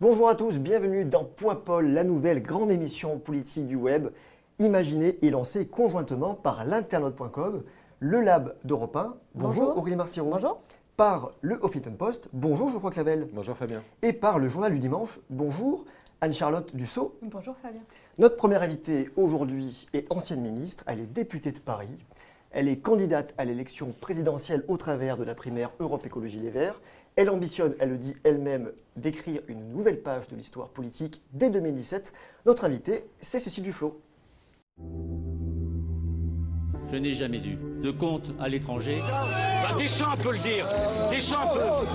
Bonjour à tous, bienvenue dans Point Paul, la nouvelle grande émission politique du web, imaginée et lancée conjointement par l'internaute.com, le Lab d'Europe 1. Bonjour Aurélie Marciro. Bonjour. Par le Huffington Post. Bonjour Geoffroy Clavel. Bonjour Fabien. Et par le Journal du Dimanche. Bonjour Anne-Charlotte Dussault. Bonjour Fabien. Notre première invitée aujourd'hui est ancienne ministre, elle est députée de Paris. Elle est candidate à l'élection présidentielle au travers de la primaire Europe Écologie Les Verts. Elle ambitionne, elle le dit elle-même, d'écrire une nouvelle page de l'histoire politique dès 2017. Notre invitée, c'est Cécile Duflot. Je n'ai jamais eu de compte à l'étranger. Deschamps peut le dire. Deschamps peut.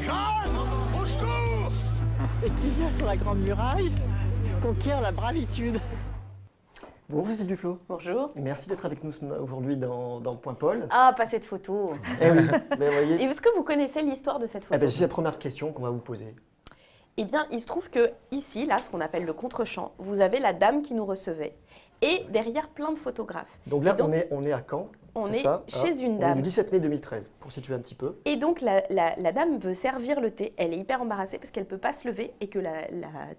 Jeanne, au secours! Et qui vient sur la Grande Muraille conquiert la bravitude. Bonjour Cécile Duflot. Bonjour. Merci d'être avec nous aujourd'hui dans Point Paul. Ah, pas cette photo. Eh oui, ben, vous voyez. Et est-ce que vous connaissez l'histoire de cette photo? Ben, c'est la première question qu'on va vous poser. Eh bien, il se trouve que ici, là, ce qu'on appelle le contre-champ, vous avez la dame qui nous recevait et derrière plein de photographes. Donc là, donc, on est à Caen. on c'est est ça, chez une On est dame. du 17 mai 2013, pour situer un petit peu. Et donc, la dame veut servir le thé. Elle est hyper embarrassée parce qu'elle ne peut pas se lever et que la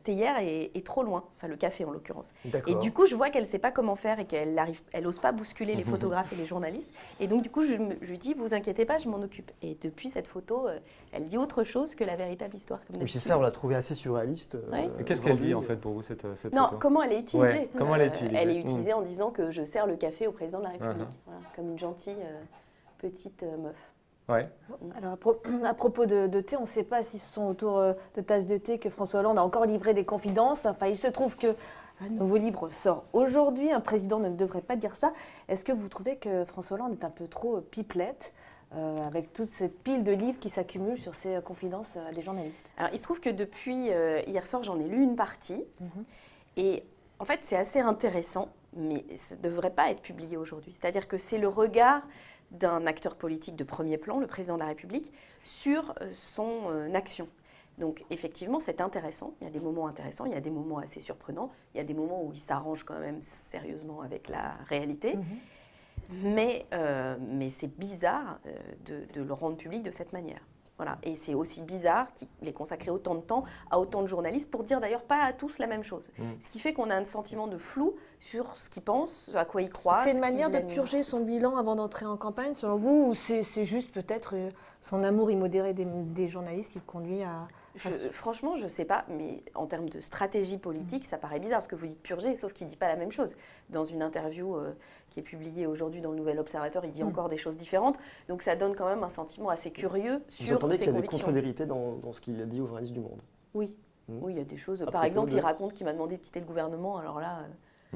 théière est trop loin. Enfin, le café en l'occurrence. D'accord. Et du coup, je vois qu'elle ne sait pas comment faire et qu'elle n'ose pas bousculer les photographes et les journalistes. Et donc, du coup, je lui dis, vous inquiétez pas, je m'en occupe. Et depuis cette photo, elle dit autre chose que la véritable histoire. Comme Oui, c'est d'habitude. ça, on l'a trouvé assez surréaliste. Ouais. Et qu'est-ce qu'elle dit aujourd'hui. en fait pour vous cette Non, photo? comment elle est utilisée. Ouais, comment elle est utilisée. Elle est utilisée en disant que je sers le café au président de la République. Uh-huh. Voilà, comme une gentille petite meuf. Ouais. Alors à propos de thé, on ne sait pas si ce sont autour de tasses de thé que François Hollande a encore livré des confidences. Enfin, il se trouve qu'un nouveau livre sort aujourd'hui. Un président ne devrait pas dire ça. Est-ce que vous trouvez que François Hollande est un peu trop pipelette avec toute cette pile de livres qui s'accumule sur ses confidences à des journalistes? Alors, il se trouve que depuis hier soir, j'en ai lu une partie. Et en fait, c'est assez intéressant, mais ça ne devrait pas être publié aujourd'hui. C'est-à-dire que c'est le regard d'un acteur politique de premier plan, le président de la République, sur son action. Donc effectivement, c'est intéressant. Il y a des moments intéressants, il y a des moments assez surprenants, il y a des moments où il s'arrange quand même sérieusement avec la réalité. Mais c'est bizarre de le rendre public de cette manière. Voilà. Et c'est aussi bizarre qu'il ait consacré autant de temps à autant de journalistes pour dire d'ailleurs pas à tous la même chose. Ce qui fait qu'on a un sentiment de flou sur ce qu'il pense, à quoi il croit. C'est une manière de purger son bilan avant d'entrer en campagne, selon vous, ou c'est juste peut-être son amour immodéré des journalistes qui le conduit à... Franchement, je ne sais pas, mais en termes de stratégie politique, ça paraît bizarre, parce que vous dites purger, sauf qu'il ne dit pas la même chose. Dans une interview qui est publiée aujourd'hui dans le Nouvel Observateur, il dit encore des choses différentes. Donc ça donne quand même un sentiment assez curieux sur ses convictions. Vous entendez qu'il y a des contre-vérités dans ce qu'il a dit aux journalistes du Monde? Oui. Oui, il y a des choses. À Par propos exemple, de- il raconte qu'il m'a demandé de quitter le gouvernement, alors là,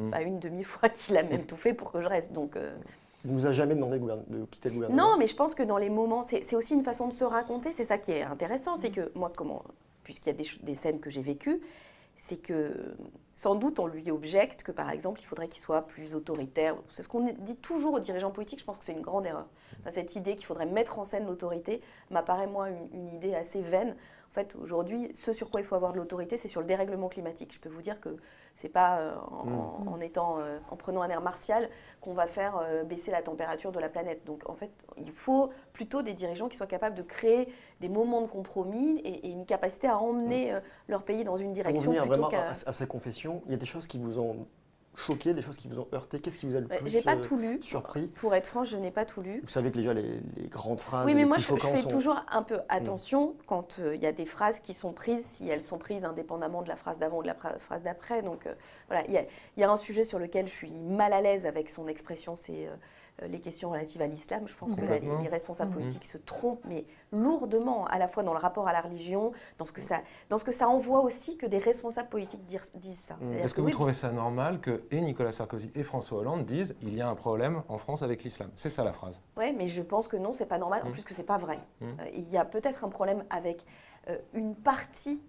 pas une demi-fois qu'il a même tout fait pour que je reste. Donc... Il ne vous a jamais demandé de quitter le gouvernement? Non, mais je pense que dans les moments, c'est aussi une façon de se raconter. C'est ça qui est intéressant, c'est que moi, puisqu'il y a des scènes que j'ai vécues, c'est que sans doute on lui objecte que par exemple il faudrait qu'il soit plus autoritaire. C'est ce qu'on dit toujours aux dirigeants politiques. Je pense que c'est une grande erreur. Enfin, cette idée qu'il faudrait mettre en scène l'autorité m'apparaît moi une idée assez vaine. En fait, aujourd'hui, ce sur quoi il faut avoir de l'autorité, c'est sur le dérèglement climatique. Je peux vous dire que c'est pas en prenant un air martial qu'on va faire baisser la température de la planète. Donc en fait, il faut plutôt des dirigeants qui soient capables de créer des moments de compromis et une capacité à emmener leur pays dans une Pour direction revenir plutôt vraiment qu'à... à sa confession, il y a des choses qui vous ont choqué, des choses qui vous ont heurté. Qu'est-ce qui vous a le plus J'ai pas tout lu. surpris? Pour être franche, je n'ai pas tout lu. Vous savez que déjà les grandes phrases Oui, mais les moi, plus je choquantes fais sont... toujours un peu attention quand il y a des phrases qui sont prises, si elles sont prises indépendamment de la phrase d'avant ou de la phrase d'après. Donc voilà, il y a un sujet sur lequel je suis mal à l'aise avec son expression, c'est les questions relatives à l'islam. Je pense que là, les responsables politiques se trompent, mais lourdement, à la fois dans le rapport à la religion, dans ce que ça envoie aussi que des responsables politiques disent ça. Est-ce que vous trouvez ça normal que et Nicolas Sarkozy et François Hollande disent il y a un problème en France avec l'islam? C'est ça la phrase. Oui, mais je pense que non, c'est pas normal, en plus que c'est pas vrai. Il y a peut-être un problème avec une partie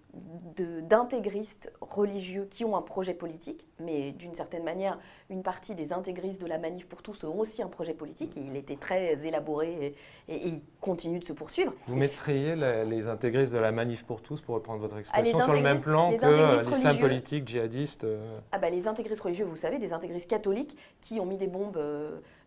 d'intégristes religieux qui ont un projet politique, mais d'une certaine manière, une partie des intégristes de la Manif pour tous ont aussi un projet politique, et il était très élaboré et il continue de se poursuivre. Vous mettriez les intégristes de la Manif pour tous, pour reprendre votre les expression, sur le même plan les que intégristes l'islam religieux. politique djihadiste Ah bah, les intégristes religieux, vous savez, des intégristes catholiques qui ont mis des bombes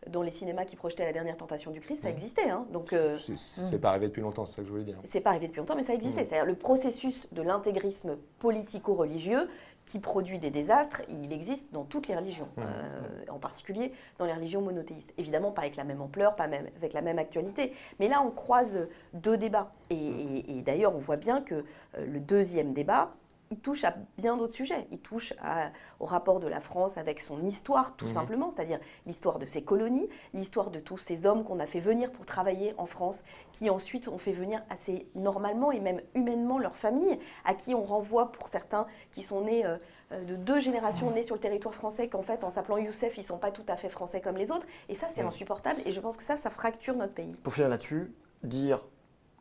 dans les cinémas qui projetaient La Dernière Tentation du Christ, ça existait. Hein. Donc, C'est pas arrivé depuis longtemps, c'est ça que je voulais dire. c'est pas arrivé depuis longtemps, mais ça existait. C'est-à-dire le processus de l'intégrisme politico-religieux qui produit des désastres, il existe dans toutes les religions, en particulier dans les religions monothéistes. Évidemment, pas avec la même ampleur, pas même, avec la même actualité. Mais là, on croise deux débats. Et d'ailleurs, on voit bien que le deuxième débat, il touche à bien d'autres sujets. Il touche au rapport de la France avec son histoire, tout simplement, c'est-à-dire l'histoire de ses colonies, l'histoire de tous ces hommes qu'on a fait venir pour travailler en France, qui ensuite ont fait venir assez normalement et même humainement leurs familles, à qui on renvoie pour certains qui sont nés de 2 générations nées sur le territoire français, qu'en fait, en s'appelant Youssef, ils ne sont pas tout à fait français comme les autres. Et ça, c'est insupportable. Et je pense que ça fracture notre pays. Pour finir là-dessus, dire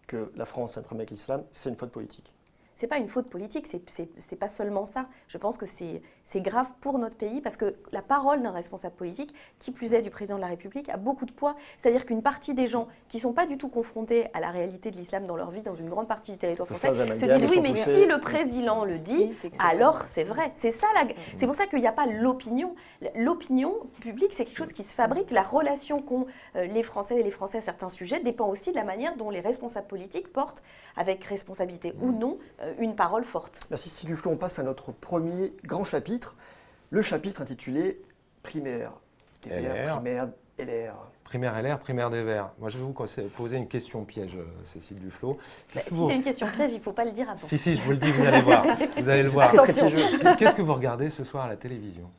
que la France a un problème avec l'islam, c'est une faute politique. C'est pas une faute politique, c'est pas seulement ça. Je pense que c'est grave pour notre pays parce que la parole d'un responsable politique, qui plus est du président de la République, a beaucoup de poids. C'est-à-dire qu'une partie des gens qui ne sont pas du tout confrontés à la réalité de l'islam dans leur vie, dans une grande partie du territoire français, se disent oui, mais si le président le dit, alors c'est vrai. C'est ça c'est pour ça qu'il n'y a pas l'opinion. L'opinion publique, c'est quelque chose qui se fabrique. La relation qu'ont les Français et les Français à certains sujets dépend aussi de la manière dont les responsables politiques portent, avec responsabilité ou non, une parole forte. Merci Sylvie Duflo, on passe à notre premier grand chapitre, le chapitre intitulé Primaire des Verts, primaire LR. Primaire LR, primaire des Verts. Moi, je vais vous poser une question piège, Cécile Duflo. Si c'est une question piège, il ne faut pas le dire avant. Si, je vous le dis, vous allez voir. Vous allez le voir. Attention. Qu'est-ce que vous regardez ce soir à la télévision?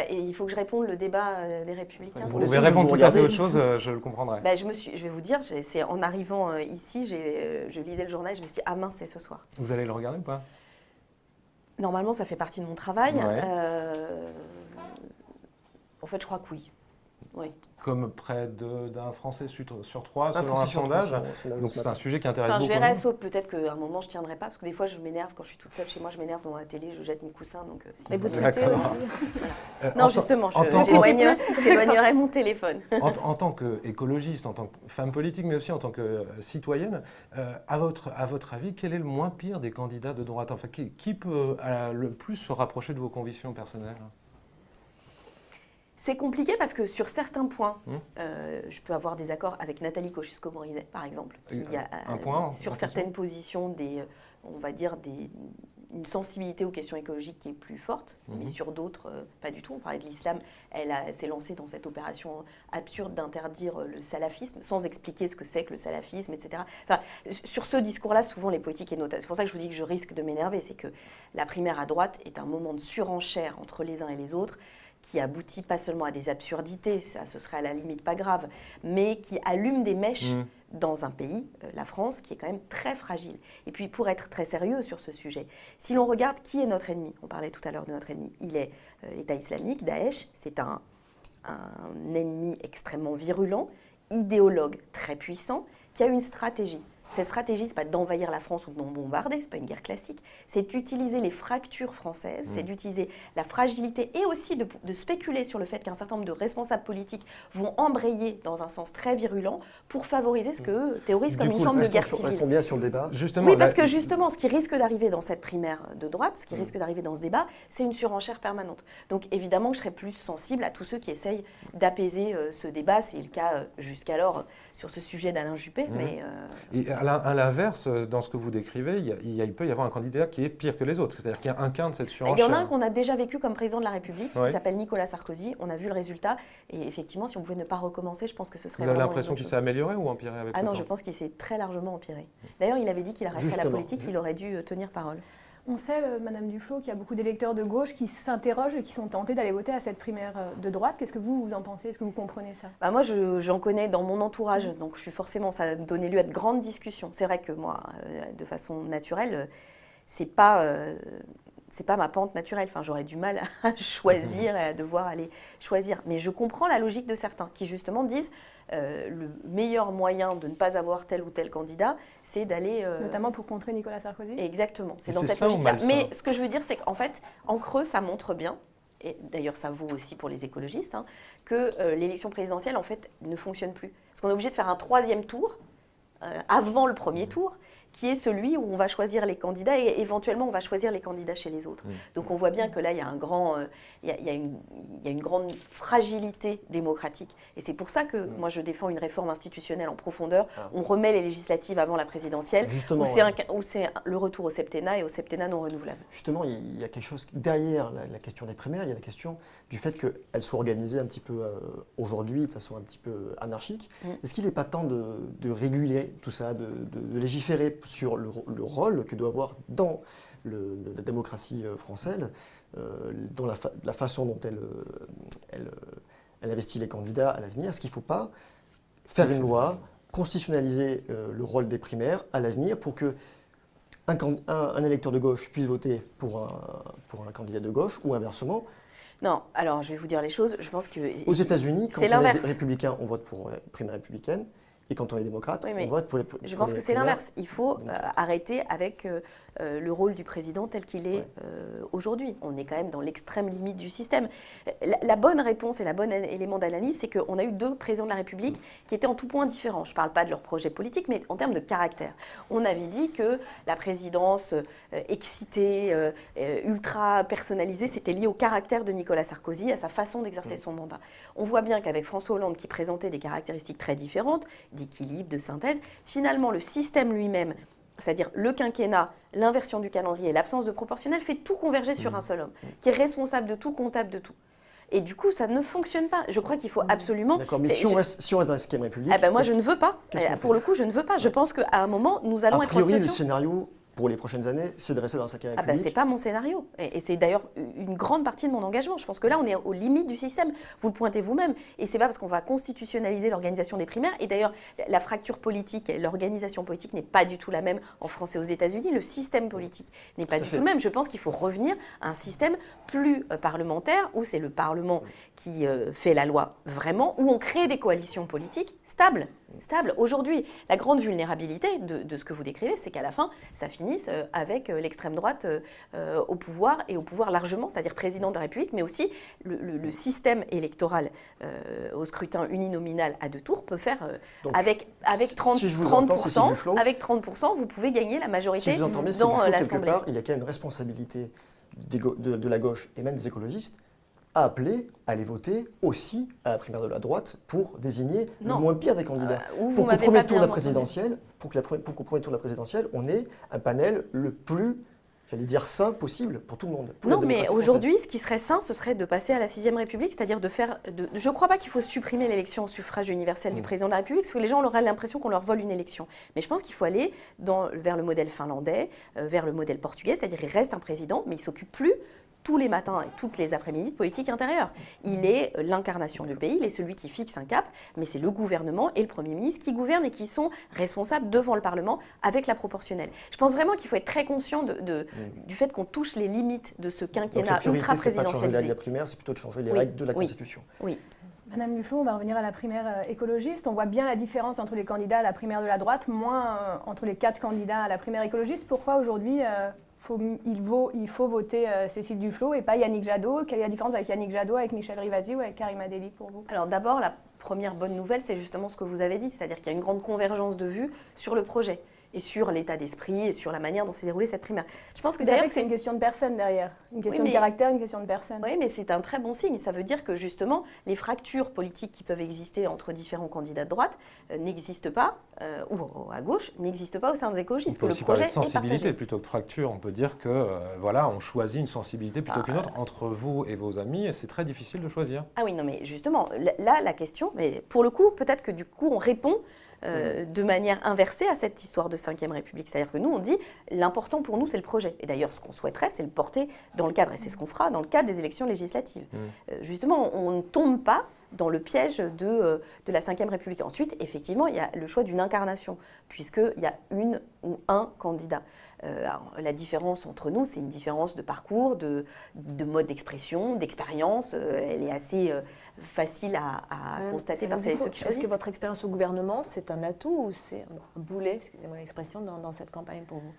Et il faut que je réponde le débat des Républicains. Vous pouvez répondre tout à fait autre chose, je le comprendrai. Je vais vous dire, c'est en arrivant ici, je lisais le journal et je me suis dit, ah mince, c'est ce soir. Vous allez le regarder ou pas? Normalement, ça fait partie de mon travail. Ouais. En fait, je crois que oui. Oui. Comme près d'un Français sur 3, selon un Français sur sondage. 3, Donc c'est un sujet qui intéresse Enfin, beaucoup. je verrai, sauf peut-être qu'à un moment, je ne tiendrai pas, parce que des fois, je m'énerve quand je suis toute seule chez moi, je m'énerve devant la télé, je jette mes coussins. Donc, Et vous tweetez aussi. Non, justement, j'éloignerai mon téléphone. En tant qu'écologiste, en tant que femme politique, mais aussi en tant que citoyenne, à votre avis, quel est le moins pire des candidats de droite? Enfin, qui peut le plus se rapprocher de vos convictions personnelles? C'est compliqué parce que sur certains points, je peux avoir des accords avec Nathalie Kosciusko-Morizet, par exemple, qui a sur certaines positions on va dire une sensibilité aux questions écologiques qui est plus forte, mais sur d'autres, pas du tout. On parlait de l'islam, elle s'est lancée dans cette opération absurde d'interdire le salafisme, sans expliquer ce que c'est que le salafisme, etc. Enfin, sur ce discours-là, souvent les politiques, et notamment, c'est pour ça que je vous dis que je risque de m'énerver, c'est que la primaire à droite est un moment de surenchère entre les uns et les autres, qui aboutit pas seulement à des absurdités, ça ce serait à la limite pas grave, mais qui allume des mèches dans un pays, la France, qui est quand même très fragile. Et puis pour être très sérieux sur ce sujet, si l'on regarde qui est notre ennemi, on parlait tout à l'heure de notre ennemi, il est l'État islamique, Daesh, c'est un ennemi extrêmement virulent, idéologue très puissant, qui a une stratégie. Cette stratégie, ce n'est pas d'envahir la France ou de non bombarder, ce n'est pas une guerre classique, c'est d'utiliser les fractures françaises, c'est d'utiliser la fragilité et aussi de spéculer sur le fait qu'un certain nombre de responsables politiques vont embrayer dans un sens très virulent pour favoriser ce qu'eux théorisent comme une forme de guerre civile. Restons bien sur le débat. Justement, oui, parce que justement, ce qui risque d'arriver dans cette primaire de droite, ce qui risque d'arriver dans ce débat, c'est une surenchère permanente. Donc évidemment, je serais plus sensible à tous ceux qui essayent d'apaiser ce débat, c'est le cas jusqu'alors sur ce sujet d'Alain Juppé. Mais Et à l'inverse, dans ce que vous décrivez, il peut y avoir un candidat qui est pire que les autres. C'est-à-dire qu'il y a un quint de cette surenchère. Il y en a un qu'on a déjà vécu comme président de la République, qui s'appelle Nicolas Sarkozy. On a vu le résultat. Et effectivement, si on pouvait ne pas recommencer, je pense que ce serait. Vous avez l'impression qu'il s'est amélioré ou empiré avec le temps? Ah non, je pense qu'il s'est très largement empiré. D'ailleurs, il avait dit qu'il arrêterait la politique, il aurait dû tenir parole. On sait, Madame Duflo, qu'il y a beaucoup d'électeurs de gauche qui s'interrogent et qui sont tentés d'aller voter à cette primaire de droite. Qu'est-ce que vous en pensez? Est-ce que vous comprenez ça? Moi, j'en connais dans mon entourage, donc je suis forcément, ça a donné lieu à de grandes discussions. C'est vrai que moi, de façon naturelle, c'est pas ma pente naturelle. Enfin, j'aurais du mal à choisir et à devoir aller choisir. Mais je comprends la logique de certains qui justement disent le meilleur moyen de ne pas avoir tel ou tel candidat, c'est d'aller... Notamment pour contrer Nicolas Sarkozy? Exactement, c'est dans cette logique-là. Mais ce que je veux dire, c'est qu'en fait, en creux, ça montre bien, et d'ailleurs ça vaut aussi pour les écologistes, que l'élection présidentielle, en fait, ne fonctionne plus. Parce qu'on est obligé de faire un troisième tour avant le premier tour, qui est celui où on va choisir les candidats et éventuellement on va choisir les candidats chez les autres. Donc on voit bien que là, il y a une grande fragilité démocratique. Et c'est pour ça que moi, je défends une réforme institutionnelle en profondeur. On remet les législatives avant la présidentielle, Justement, où c'est le retour au septennat et au septennat non renouvelable. Justement, il y a quelque chose derrière la question des primaires, il y a la question du fait qu'elles soient organisées un petit peu aujourd'hui de façon un petit peu anarchique. Est-ce qu'il n'est pas temps de réguler tout ça, de légiférer sur le rôle que doit avoir dans la démocratie française, dans la façon dont elle investit les candidats à l'avenir? Est-ce qu'il ne faut pas faire une loi, constitutionnaliser le rôle des primaires à l'avenir pour que un électeur de gauche puisse voter pour un candidat de gauche ou inversement? Non, alors je vais vous dire les choses. Je pense que aux États-Unis, quand c'est on est l'inverse. républicain, on vote pour les primaires républicaines. Et quand on est démocrate, Oui, mais on vote pour les je pense que c'est primaires l'inverse. Il faut démocrates. arrêter avec le rôle du président tel qu'il est aujourd'hui. On est quand même dans l'extrême limite du système. La bonne réponse et la bonne élément d'analyse, c'est qu'on a eu 2 présidents de la République qui étaient en tout point différents. Je ne parle pas de leur projet politique, mais en termes de caractère. On avait dit que la présidence excitée, ultra personnalisée, c'était lié au caractère de Nicolas Sarkozy, à sa façon d'exercer son mandat. On voit bien qu'avec François Hollande, qui présentait des caractéristiques très différentes, d'équilibre, de synthèse, finalement, le système lui-même, c'est-à-dire le quinquennat, l'inversion du calendrier et l'absence de proportionnel, fait tout converger sur un seul homme, qui est responsable de tout, comptable de tout. Et du coup, ça ne fonctionne pas. Je crois qu'il faut absolument... D'accord, mais si on reste dans la 5e République... moi, je ne veux pas. qu'est-ce qu'on Pour fait le coup, je ne veux pas. Je pense qu'à un moment, nous allons A être en priori, le situation... scénario pour les prochaines années, c'est de rester dans la 5e République. c'est pas mon scénario. Et c'est d'ailleurs une grande partie de mon engagement. Je pense que là, on est aux limites du système. Vous le pointez vous-même. Et c'est pas parce qu'on va constitutionnaliser l'organisation des primaires. Et d'ailleurs, la fracture politique et l'organisation politique n'est pas du tout la même en France et aux États-Unis. Le système politique n'est pas du tout le même. Je pense qu'il faut revenir à un système plus parlementaire, où c'est le Parlement qui fait la loi vraiment, où on crée des coalitions politiques stables. Aujourd'hui, la grande vulnérabilité de ce que vous décrivez, c'est qu'à la fin, ça finisse avec l'extrême droite au pouvoir, et au pouvoir largement, c'est-à-dire président de la République, mais aussi le système électoral au scrutin uninominal à 2 tours peut faire Donc, avec 30%, si je vous entends, Cécile Duflot, avec 30%, vous pouvez gagner la majorité si je vous entends bien, c'est dans quelque l'Assemblée. part, il y a quand même une responsabilité de la gauche et même des écologistes à appeler à aller voter aussi à la primaire de la droite pour désigner le moins pire des candidats. Pour qu'au premier tour de la présidentielle, on ait un panel le plus, j'allais dire, sain possible pour tout le monde. Non, mais aujourd'hui, ce qui serait sain, ce serait de passer à la 6e République, c'est-à-dire de faire... je ne crois pas qu'il faut supprimer l'élection au suffrage universel du président de la République, parce que les gens auraient l'impression qu'on leur vole une élection. Mais je pense qu'il faut aller vers le modèle finlandais, vers le modèle portugais, c'est-à-dire il reste un président, mais il ne s'occupe plus tous les matins et toutes les après-midi de politique intérieure. Il est l'incarnation du pays, il est celui qui fixe un cap, mais c'est le gouvernement et le Premier ministre qui gouvernent et qui sont responsables devant le Parlement avec la proportionnelle. Je pense vraiment qu'il faut être très conscient du fait qu'on touche les limites de ce quinquennat ultra-présidentialisé. C'est pas de changer les règles de la primaire, c'est plutôt de changer les règles de la Constitution. Oui. Madame Duflot, on va revenir à la primaire écologiste. On voit bien la différence entre les candidats à la primaire de la droite, moins entre les 4 candidats à la primaire écologiste. Pourquoi aujourd'hui il faut voter Cécile Duflot et pas Yannick Jadot? Quelle est la différence avec Yannick Jadot, avec Michel Rivasi ou avec Karima Delli pour vous? Alors d'abord, la première bonne nouvelle, c'est justement ce que vous avez dit, c'est-à-dire qu'il y a une grande convergence de vues sur le projet et sur l'état d'esprit et sur la manière dont s'est déroulée cette primaire. Je pense que c'est vrai que c'est une question de personne derrière, une question de caractère, une question de personne. Oui, mais c'est un très bon signe. Ça veut dire que justement, les fractures politiques qui peuvent exister entre différents candidats de droite n'existent pas, ou à gauche, n'existent pas au sein des écologistes. On peut aussi parler de sensibilité plutôt que de fracture. On peut dire que voilà, on choisit une sensibilité plutôt qu'une autre entre vous et vos amis, et c'est très difficile de choisir. Ah oui, non, mais justement, là, la question, mais pour le coup, peut-être que du coup, on répond de manière inversée à cette histoire de 5e République. C'est-à-dire que nous, on dit, l'important pour nous, c'est le projet. Et d'ailleurs, ce qu'on souhaiterait, c'est le porter dans le cadre, et c'est ce qu'on fera dans le cadre des élections législatives. Justement, on ne tombe pas dans le piège de la 5e République. Ensuite, effectivement, il y a le choix d'une incarnation, puisqu'il y a une ou un candidat. Alors, la différence entre nous, c'est une différence de parcours, de mode d'expression, d'expérience. Elle est assez facile à constater par ceux qui choisissent. Est-ce que votre expérience au gouvernement, c'est un atout ou c'est un boulet, excusez-moi l'expression, dans cette campagne pour vous?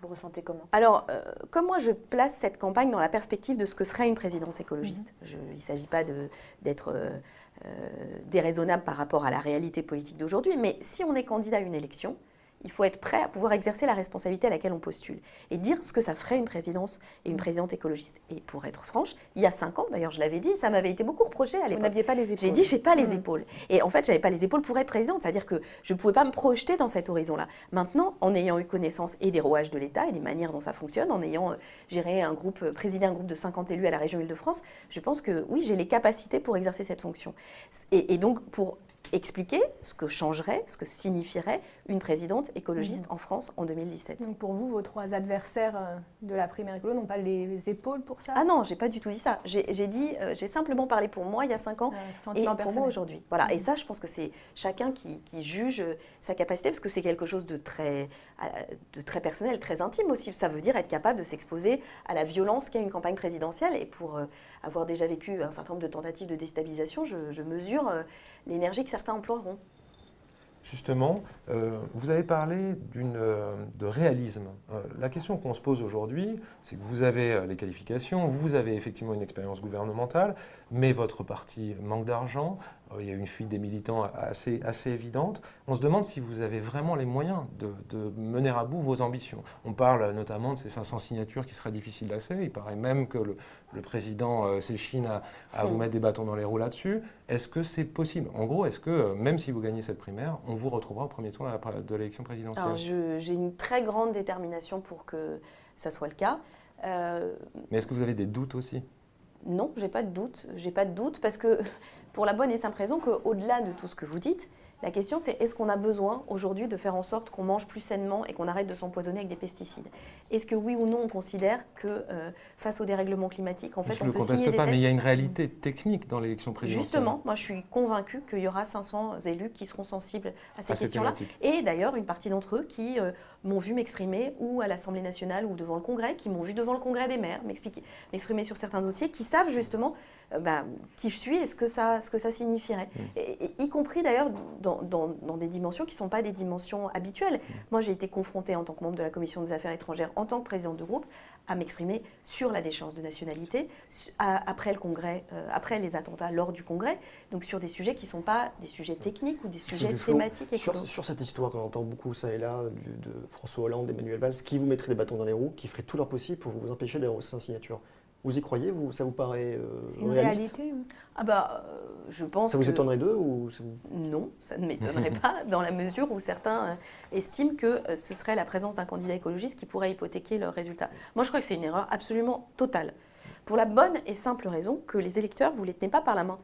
Vous le ressentez comment? Alors, comme moi, je place cette campagne dans la perspective de ce que serait une présidence écologiste. Il ne s'agit pas d'être déraisonnable par rapport à la réalité politique d'aujourd'hui, mais si on est candidat à une élection, il faut être prêt à pouvoir exercer la responsabilité à laquelle on postule et dire ce que ça ferait une présidence et une présidente écologiste. Et pour être franche, il y a 5 ans, d'ailleurs je l'avais dit, ça m'avait été beaucoup reproché à Vous l'époque. n'aviez pas les épaules. J'ai dit, j'ai pas les épaules. Et en fait, j'avais pas les épaules pour être présidente, c'est-à-dire que je ne pouvais pas me projeter dans cet horizon-là. Maintenant, en ayant eu connaissance et des rouages de l'État et des manières dont ça fonctionne, en ayant géré un groupe, présidé un groupe de 50 élus à la région Île-de-France, je pense que oui, j'ai les capacités pour exercer cette fonction. Et donc, pour expliquer ce que changerait, ce que signifierait une présidente écologiste en France en 2017. Donc pour vous, vos 3 adversaires de la primaire écolo n'ont pas les épaules pour ça? Ah non, j'ai pas du tout dit ça. J'ai simplement parlé pour moi il y a 5 ans et pour moi aujourd'hui. Voilà. Et ça, je pense que c'est chacun qui juge sa capacité, parce que c'est quelque chose de très personnel, très intime aussi. Ça veut dire être capable de s'exposer à la violence qu'est une campagne présidentielle. Et pour avoir déjà vécu un certain nombre de tentatives de déstabilisation, je mesure l'énergie que certains emploieront. Justement, vous avez parlé de réalisme. La question qu'on se pose aujourd'hui, c'est que vous avez les qualifications, vous avez effectivement une expérience gouvernementale, mais votre parti manque d'argent, il y a une fuite des militants assez évidente. On se demande si vous avez vraiment les moyens de mener à bout vos ambitions. On parle notamment de ces 500 signatures qui seraient difficiles d'accès. Il paraît même que le président s'échine à vous mettre des bâtons dans les roues là-dessus. Est-ce que c'est possible? En gros, est-ce que même si vous gagnez cette primaire, on vous retrouvera au premier tour de l'élection présidentielle? Alors, j'ai une très grande détermination pour que ça soit le cas. Mais est-ce que vous avez des doutes aussi? Non, j'ai pas de doute. J'ai pas de doute parce que, pour la bonne et simple raison qu'au-delà de tout ce que vous dites, la question c'est est-ce qu'on a besoin aujourd'hui de faire en sorte qu'on mange plus sainement et qu'on arrête de s'empoisonner avec des pesticides? Est-ce que oui ou non on considère que face au dérèglement climatique, en fait, je on ne le peut conteste signer des pas, tests? mais il y a une réalité technique dans l'élection présidentielle. Justement, moi je suis convaincue qu'il y aura 500 élus qui seront sensibles à ces À ces questions-là. thématiques. Et d'ailleurs, une partie d'entre eux qui m'ont vu m'exprimer ou à l'Assemblée nationale ou devant le Congrès, qui m'ont vu devant le Congrès des maires m'exprimer sur certains dossiers, qui savent justement qui je suis et ce que ça signifierait. Et y compris d'ailleurs dans des dimensions qui ne sont pas des dimensions habituelles. Moi, j'ai été confrontée en tant que membre de la Commission des Affaires étrangères, en tant que présidente de groupe, à m'exprimer sur la déchéance de nationalité, après le Congrès, après les attentats lors du Congrès, donc sur des sujets qui ne sont pas des sujets techniques ou des sujets thématiques. Sur cette histoire qu'on entend beaucoup ça et là, de François Hollande, d'Emmanuel Valls, qui vous mettraient des bâtons dans les roues, qui feraient tout leur possible pour vous empêcher d'avoir ces signatures. Vous y croyez, vous? Ça vous paraît C'est une réaliste? réalité. Je pense ça vous étonnerait d'eux ou Non, ça ne m'étonnerait pas, dans la mesure où certains estiment que ce serait la présence d'un candidat écologiste qui pourrait hypothéquer leurs résultats. Moi, je crois que c'est une erreur absolument totale. Pour la bonne et simple raison que les électeurs, vous ne les tenez pas par la main.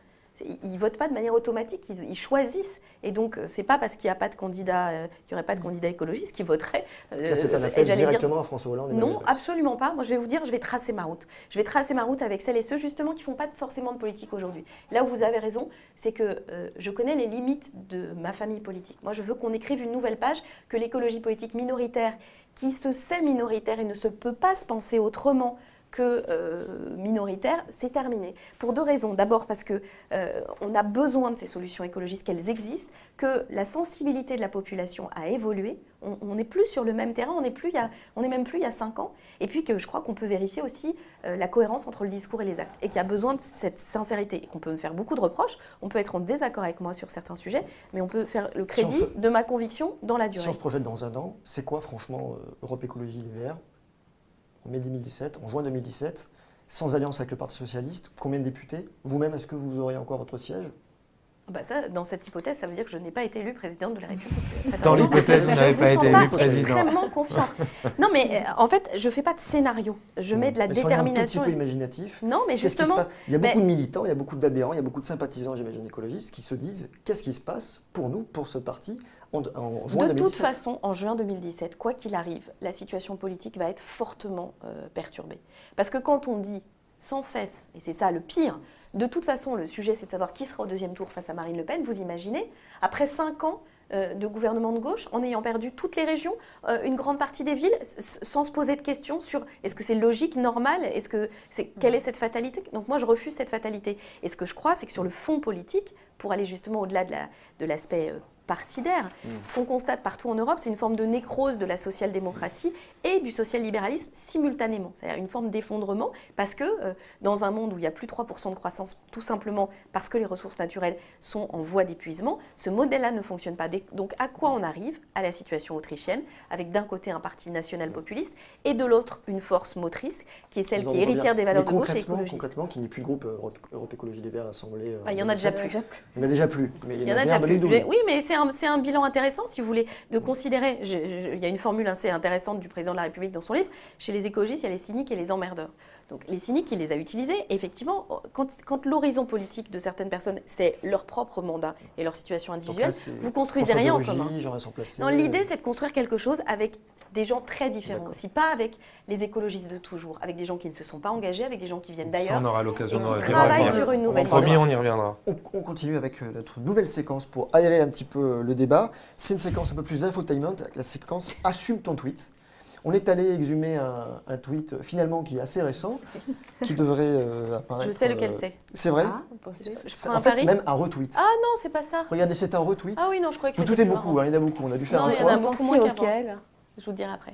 Ils ne votent pas de manière automatique, ils choisissent. Et donc, ce n'est pas parce qu'il n'y a pas de candidat, qu'il n'y aurait pas de candidat écologiste qu'ils voteraient. C'est un appel directement à François Hollande et Non, absolument pas. Moi, je vais vous dire, je vais tracer ma route. Je vais tracer ma route avec celles et ceux, justement, qui ne font pas forcément de politique aujourd'hui. Là où vous avez raison, c'est que je connais les limites de ma famille politique. Moi, je veux qu'on écrive une nouvelle page, que l'écologie politique minoritaire, qui se sait minoritaire et ne se peut pas se penser autrement que minoritaire, c'est terminé. Pour 2 raisons. D'abord parce qu'on a besoin de ces solutions écologistes, qu'elles existent, que la sensibilité de la population a évolué. On n'est plus sur le même terrain, on n'est même plus il y a 5 ans. Et puis que je crois qu'on peut vérifier aussi la cohérence entre le discours et les actes. Et qu'il y a besoin de cette sincérité. Et qu'on peut me faire beaucoup de reproches, on peut être en désaccord avec moi sur certains sujets, mais on peut faire le crédit de ma conviction dans la durée. Si on se projette dans un an, c'est quoi franchement Europe Écologie Les Verts en mai 2017, en juin 2017, sans alliance avec le Parti Socialiste, combien de députés? Vous-même, est-ce que vous aurez encore votre siège? Ça, dans cette hypothèse, ça veut dire que je n'ai pas été élue présidente de la République. Dans l'hypothèse, vous n'avez pas été élue présidente. Je suis extrêmement confiant. Non, mais en fait, je ne fais pas de scénario. Je mets de la détermination. Un petit peu imaginatif. Non, mais justement. Il y a beaucoup de militants, il y a beaucoup d'adhérents, il y a beaucoup de sympathisants, j'imagine, écologistes, qui se disent qu'est-ce qui se passe pour nous, pour ce parti, en juin 2017. De toute façon, en juin 2017, quoi qu'il arrive, la situation politique va être fortement perturbée. Parce que quand on dit sans cesse, et c'est ça le pire, de toute façon, le sujet, c'est de savoir qui sera au 2e tour face à Marine Le Pen. Vous imaginez, après 5 ans de gouvernement de gauche, en ayant perdu toutes les régions, une grande partie des villes, sans se poser de questions sur est-ce que c'est logique, normal, quelle est cette fatalité? Donc moi, je refuse cette fatalité. Et ce que je crois, c'est que sur le fond politique, pour aller justement au-delà de l'aspect partidaire. Ce qu'on constate partout en Europe, c'est une forme de nécrose de la social-démocratie et du social-libéralisme simultanément. C'est-à-dire une forme d'effondrement parce que dans un monde où il y a plus de 3% de croissance, tout simplement parce que les ressources naturelles sont en voie d'épuisement, ce modèle-là ne fonctionne pas. Donc à quoi on arrive? À la situation autrichienne, avec d'un côté un parti national populiste et de l'autre une force motrice qui est celle qui est héritière des valeurs de gauche et écologiste. Concrètement, qu'il n'y ait plus de groupe Europe Écologie Les Verts à l'Assemblée. Il y en a déjà plus. Il y en a déjà plus. Mais Il y en a déjà plus. Oui, mais c'est un bilan intéressant, si vous voulez, de considérer. Il y a une formule assez intéressante du président de la République dans son livre. Chez les écologistes, il y a les cyniques et les emmerdeurs. Donc les cyniques, il les a utilisés. Et effectivement, quand l'horizon politique de certaines personnes, c'est leur propre mandat et leur situation individuelle, vous construisez rien en commun. Non, l'idée, c'est de construire quelque chose avec des gens très différents aussi, pas avec les écologistes de toujours, avec des gens qui ne se sont pas engagés, avec des gens qui viennent d'ailleurs. Ça, on aura l'occasion de travailler sur une nouvelle Promis, histoire. on y reviendra. On continue avec notre nouvelle séquence pour aérer un petit peu le débat. C'est une séquence un peu plus infotainment, la séquence « Assume ton tweet ». On est allé exhumer un tweet finalement qui est assez récent, qui devrait apparaître. Je sais lequel c'est. C'est vrai? Je prends un En fait, pari. c'est même un retweet. Ah non, c'est pas ça. Regardez, c'est un retweet. Ah oui, non, je croyais que Vous c'était doutez plus beaucoup, marrant. hein, il y en a beaucoup. On a dû faire Non, un il y en choix. a beaucoup moins qu'avant. Je vous dirai après.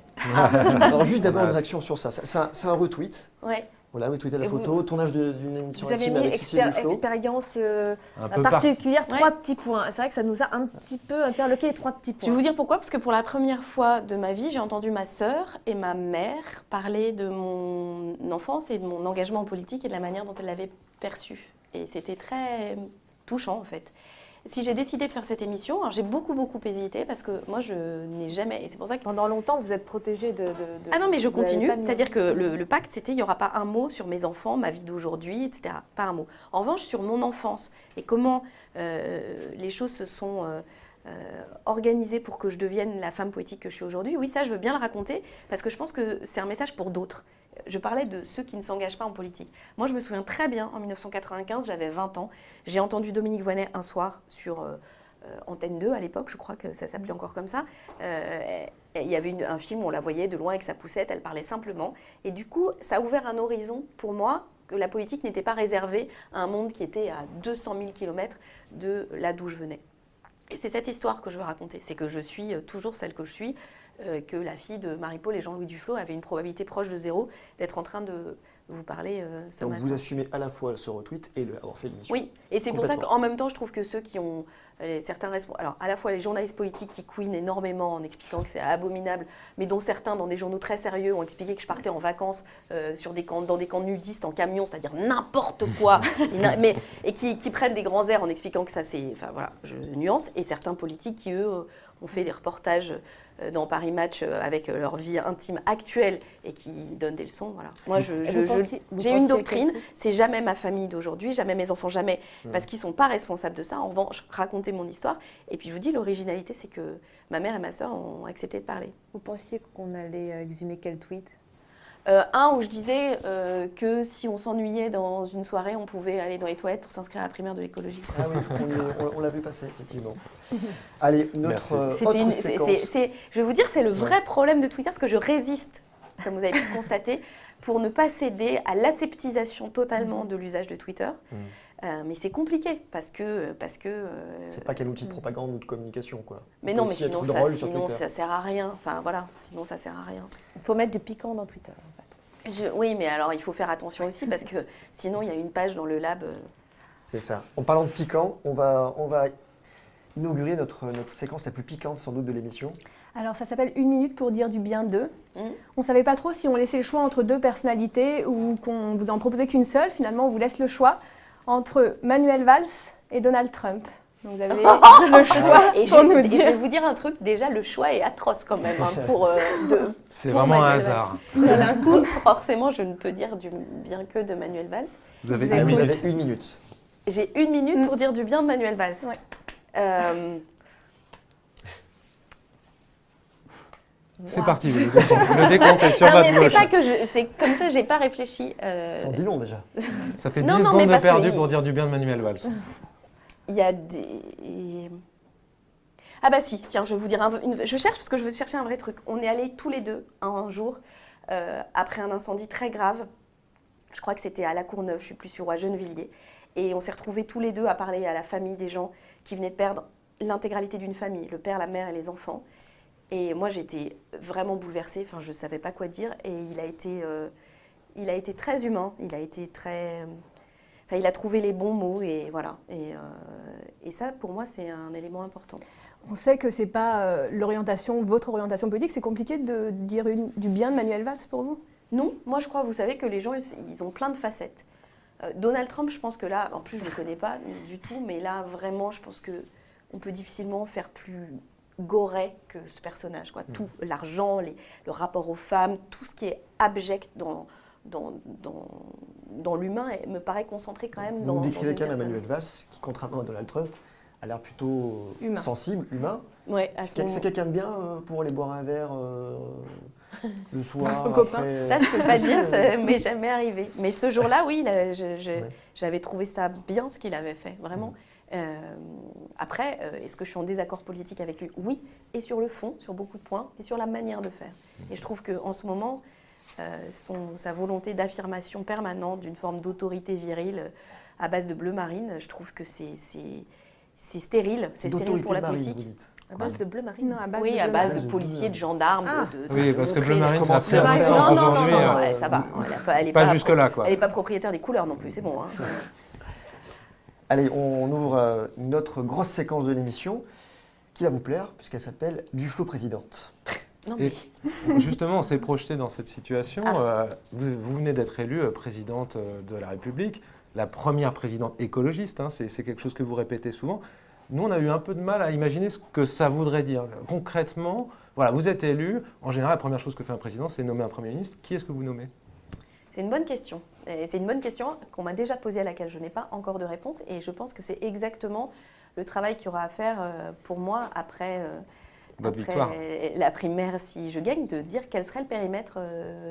Alors juste d'abord une réaction sur ça. C'est un retweet. Ouais. Voilà, retweeter la Et photo, tournage d'une émission Vous avez intime mis avec Cécile Duflot. expérience Un peu particulière, Ouais. 3 petits points. C'est vrai que ça nous a un petit peu interloqué les 3 petits Je points. vais vous dire pourquoi, parce que pour la première fois de ma vie, j'ai entendu ma sœur et ma mère parler de mon enfance et de mon engagement en politique et de la manière dont elle l'avait perçu. Et c'était très touchant en fait. Si j'ai décidé de faire cette émission, alors j'ai beaucoup hésité parce que moi je n'ai jamais, et c'est pour ça que Pendant longtemps, vous êtes protégée de... Ah non, mais je vous l'avez continue. pas mis. C'est-à-dire que le pacte, c'était il n'y aura pas un mot sur mes enfants, ma vie d'aujourd'hui, etc. Pas un mot. En revanche, sur mon enfance et comment les choses se sont organisées pour que je devienne la femme poétique que je suis aujourd'hui, oui, ça, je veux bien le raconter parce que je pense que c'est un message pour d'autres. Je parlais de ceux qui ne s'engagent pas en politique. Moi, je me souviens très bien, en 1995, j'avais 20 ans, j'ai entendu Dominique Voynet un soir sur... Antenne 2 à l'époque, je crois que ça s'appelait encore comme ça. Il y avait un film où on la voyait de loin avec sa poussette, elle parlait simplement. Et du coup, ça a ouvert un horizon pour moi, que la politique n'était pas réservée à un monde qui était à 200 000 km de là d'où je venais. Et c'est cette histoire que je veux raconter, c'est que je suis toujours celle que je suis, que la fille de Marie-Paul et Jean-Louis Duflot avait une probabilité proche de 0 d'être en train de vous parler ce Donc matin. vous assumez à la fois ce retweet et avoir fait l'émission. Oui, et c'est pour ça Complètement. qu'en même temps, je trouve que ceux qui ont certains responsables, alors à la fois les journalistes politiques qui couinent énormément en expliquant que c'est abominable, mais dont certains dans des journaux très sérieux ont expliqué que je partais en vacances dans des camps nudistes en camion, c'est-à-dire n'importe quoi, et qui prennent des grands airs en expliquant que ça c'est, enfin voilà, je nuance, et certains politiques qui eux ont fait des reportages dans Paris Match avec leur vie intime actuelle et qui donnent des leçons, voilà. Moi, j'ai une doctrine, c'est jamais ma famille d'aujourd'hui, jamais mes enfants, jamais, parce qu'ils ne sont pas responsables de ça. En revanche, raconter mon histoire. Et puis je vous dis, l'originalité, c'est que ma mère et ma sœur ont accepté de parler. Vous pensiez qu'on allait exhumer quel tweet? Un où je disais que si on s'ennuyait dans une soirée, on pouvait aller dans les toilettes pour s'inscrire à la primaire de l'écologie. Ah oui, on l'a vu passer, effectivement. Allez, notre autre séquence. Je vais vous dire, c'est le vrai problème de Twitter, parce que je résiste, comme vous avez pu le constater, pour ne pas céder à l'aseptisation totalement de l'usage de Twitter. Mais c'est compliqué, parce que c'est pas quel outil de propagande ou de communication, quoi. Mais non, mais sinon ça sert à rien. Enfin voilà, sinon ça sert à rien. Il faut mettre du piquant dans Twitter, en fait. Oui, mais alors il faut faire attention aussi, parce que sinon il y a une page dans le lab. C'est ça. En parlant de piquant, on va inaugurer notre séquence la plus piquante sans doute de l'émission. Alors ça s'appelle 1 minute pour dire du bien d'eux. On ne savait pas trop si on laissait le choix entre 2 personnalités ou qu'on vous en proposait qu'une seule. Finalement, on vous laisse le choix entre Manuel Valls et Donald Trump. Donc vous avez le choix pour nous Et je dire. vais vous dire un truc, déjà le choix est atroce quand même. C'est vraiment un hasard. D'un coup, forcément, je ne peux dire du bien que de Manuel Valls. Vous avez Vous avez 1 minute. J'ai 1 minute pour dire du bien de Manuel Valls. Ouais. C'est parti, vous le décomptez sur Non, votre mais c'est gauche. pas que c'est comme ça, j'ai pas réfléchi. Ça en dit long déjà. Ça fait 10 Non, mais secondes de parce que perdu pour dire du bien de Manuel Valls. Il y a des... Ah bah si, tiens, je vais vous dire, je cherche parce que je veux chercher un vrai truc. On est allés tous les deux un jour, après un incendie très grave, je crois que c'était à La Courneuve, je ne suis plus sûre, ou à Gennevilliers, et on s'est retrouvés tous les deux à parler à la famille des gens qui venaient de perdre l'intégralité d'une famille, le père, la mère et les enfants. Et moi, j'étais vraiment bouleversée, enfin, je ne savais pas quoi dire. Et il a été très humain, il a été très... Enfin, il a trouvé les bons mots, et voilà. Et ça, pour moi, c'est un élément important. On sait que ce n'est pas votre orientation politique. C'est compliqué de dire du bien de Manuel Valls pour vous? Non, moi je crois, vous savez, que les gens, ils ont plein de facettes. Donald Trump, je pense que là, en plus je ne le connais pas du tout, mais là vraiment, je pense qu'on peut difficilement faire plus goré que ce personnage, quoi. Tout, l'argent, le rapport aux femmes, tout ce qui est abject dans l'humain me paraît concentré quand même dans Vous décrivez quand même personne. Manuel Valls, qui contrairement à Donald Trump, a l'air plutôt sensible, humain. Ouais, C'est quelqu'un de bien pour aller boire un verre le soir copain. après, ça, je ne peux pas dire, ça m'est jamais arrivé. Mais ce jour-là, oui, j'avais trouvé ça bien ce qu'il avait fait, vraiment. Après, est-ce que je suis en désaccord politique avec lui? Oui, et sur le fond, sur beaucoup de points, et sur la manière de faire. Et je trouve qu'en ce moment, sa volonté d'affirmation permanente d'une forme d'autorité virile à base de bleu marine, je trouve que c'est stérile. C'est stérile pour la politique. Vous dites. À base de bleu marine? Non, à base Oui, de à bleu base marine. de policiers, de gendarmes. Oui, parce que montrer- bleu marine, ça Bleu a marine, pris un non, sens non, aujourd'hui. non, ouais, ça va. Elle est Pas jusque-là, quoi. Elle n'est pas propriétaire des couleurs non plus, c'est bon. Hein. Allez, on ouvre une autre grosse séquence de l'émission qui va vous plaire, puisqu'elle s'appelle Duflo présidente. Non, mais... Et justement, on s'est projeté dans cette situation. Vous venez d'être élue présidente de la République, la première présidente écologiste, hein, c'est quelque chose que vous répétez souvent. Nous, on a eu un peu de mal à imaginer ce que ça voudrait dire. Concrètement, voilà, vous êtes élu. En général, la première chose que fait un président, c'est nommer un Premier ministre. Qui est-ce que vous nommez ? C'est une bonne question. Et c'est une bonne question qu'on m'a déjà posée, à laquelle je n'ai pas encore de réponse. Et je pense que c'est exactement le travail qu'il y aura à faire pour moi après Votre victoire. la primaire, si je gagne, de dire quel serait le périmètre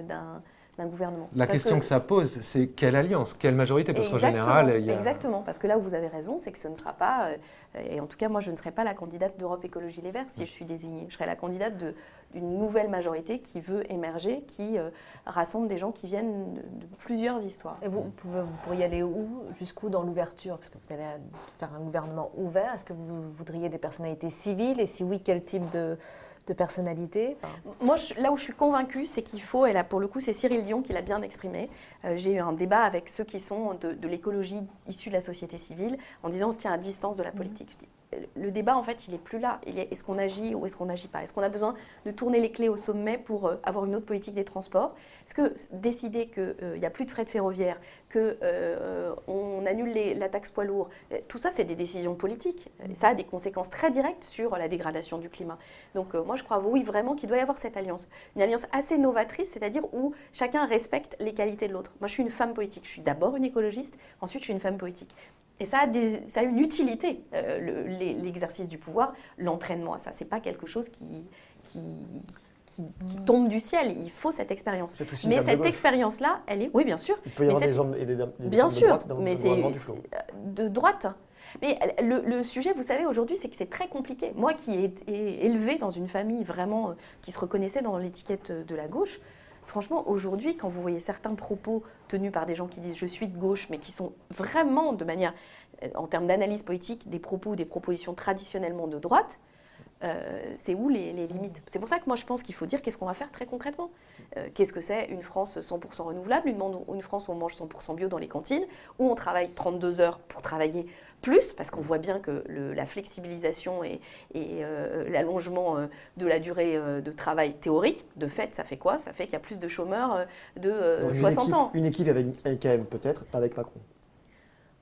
d'un gouvernement. La Parce question que ça pose, c'est quelle alliance, quelle majorité? Parce qu'en Exactement, général, il y a... Exactement, parce que là où vous avez raison, c'est que ce ne sera pas, et en tout cas moi je ne serai pas la candidate d'Europe Écologie Les Verts si je suis désignée. Je serai la candidate d'une nouvelle majorité qui veut émerger, qui rassemble des gens qui viennent de plusieurs histoires. Et vous pourriez aller où, jusqu'où dans l'ouverture? Parce que vous allez faire un gouvernement ouvert. Est-ce que vous voudriez des personnalités civiles? Et si oui, quel type de personnalité? Moi, là où je suis convaincue, c'est qu'il faut, et là pour le coup c'est Cyril Dion qui l'a bien exprimé, j'ai eu un débat avec ceux qui sont de l'écologie issue de la société civile, en disant on se tient à distance de la politique. Je dis, le débat en fait il est plus là, est-ce qu'on agit ou est-ce qu'on n'agit pas? Est-ce qu'on a besoin de tourner les clés au sommet pour avoir une autre politique des transports? Est-ce que décider qu'il n'y a plus de frais de ferroviaire, qu'on annule la taxe poids lourd, tout ça c'est des décisions politiques, et ça a des conséquences très directes sur la dégradation du climat. Donc moi je crois oui vraiment qu'il doit y avoir cette alliance, une alliance assez novatrice, c'est-à-dire où chacun respecte les qualités de l'autre. Moi je suis une femme politique, je suis d'abord une écologiste, ensuite je suis une femme politique. Et ça a une utilité, l'exercice du pouvoir, l'entraînement à ça. C'est pas quelque chose qui tombe du ciel. Il faut cette expérience. Mais cette expérience-là, elle est... Oui, bien sûr. Il peut y avoir des hommes et des femmes bien de sûr, droite dans mais le gouvernement Duflo. de droite. Mais le sujet, vous savez, aujourd'hui, c'est que c'est très compliqué. Moi qui ai été élevée dans une famille vraiment qui se reconnaissait dans l'étiquette de la gauche, franchement, aujourd'hui, quand vous voyez certains propos tenus par des gens qui disent « je suis de gauche », mais qui sont vraiment, de manière, en termes d'analyse politique, des propos ou des propositions traditionnellement de droite, c'est où les limites? C'est pour ça que moi, je pense qu'il faut dire qu'est-ce qu'on va faire très concrètement. Qu'est-ce que c'est une France 100% renouvelable, une France où on mange 100% bio dans les cantines, où on travaille 32 heures pour travailler plus, parce qu'on voit bien que la flexibilisation et l'allongement de la durée de travail théorique, de fait, ça fait quoi? Ça fait qu'il y a plus de chômeurs de 60 ans. Une équipe avec LKM peut-être, pas avec Macron.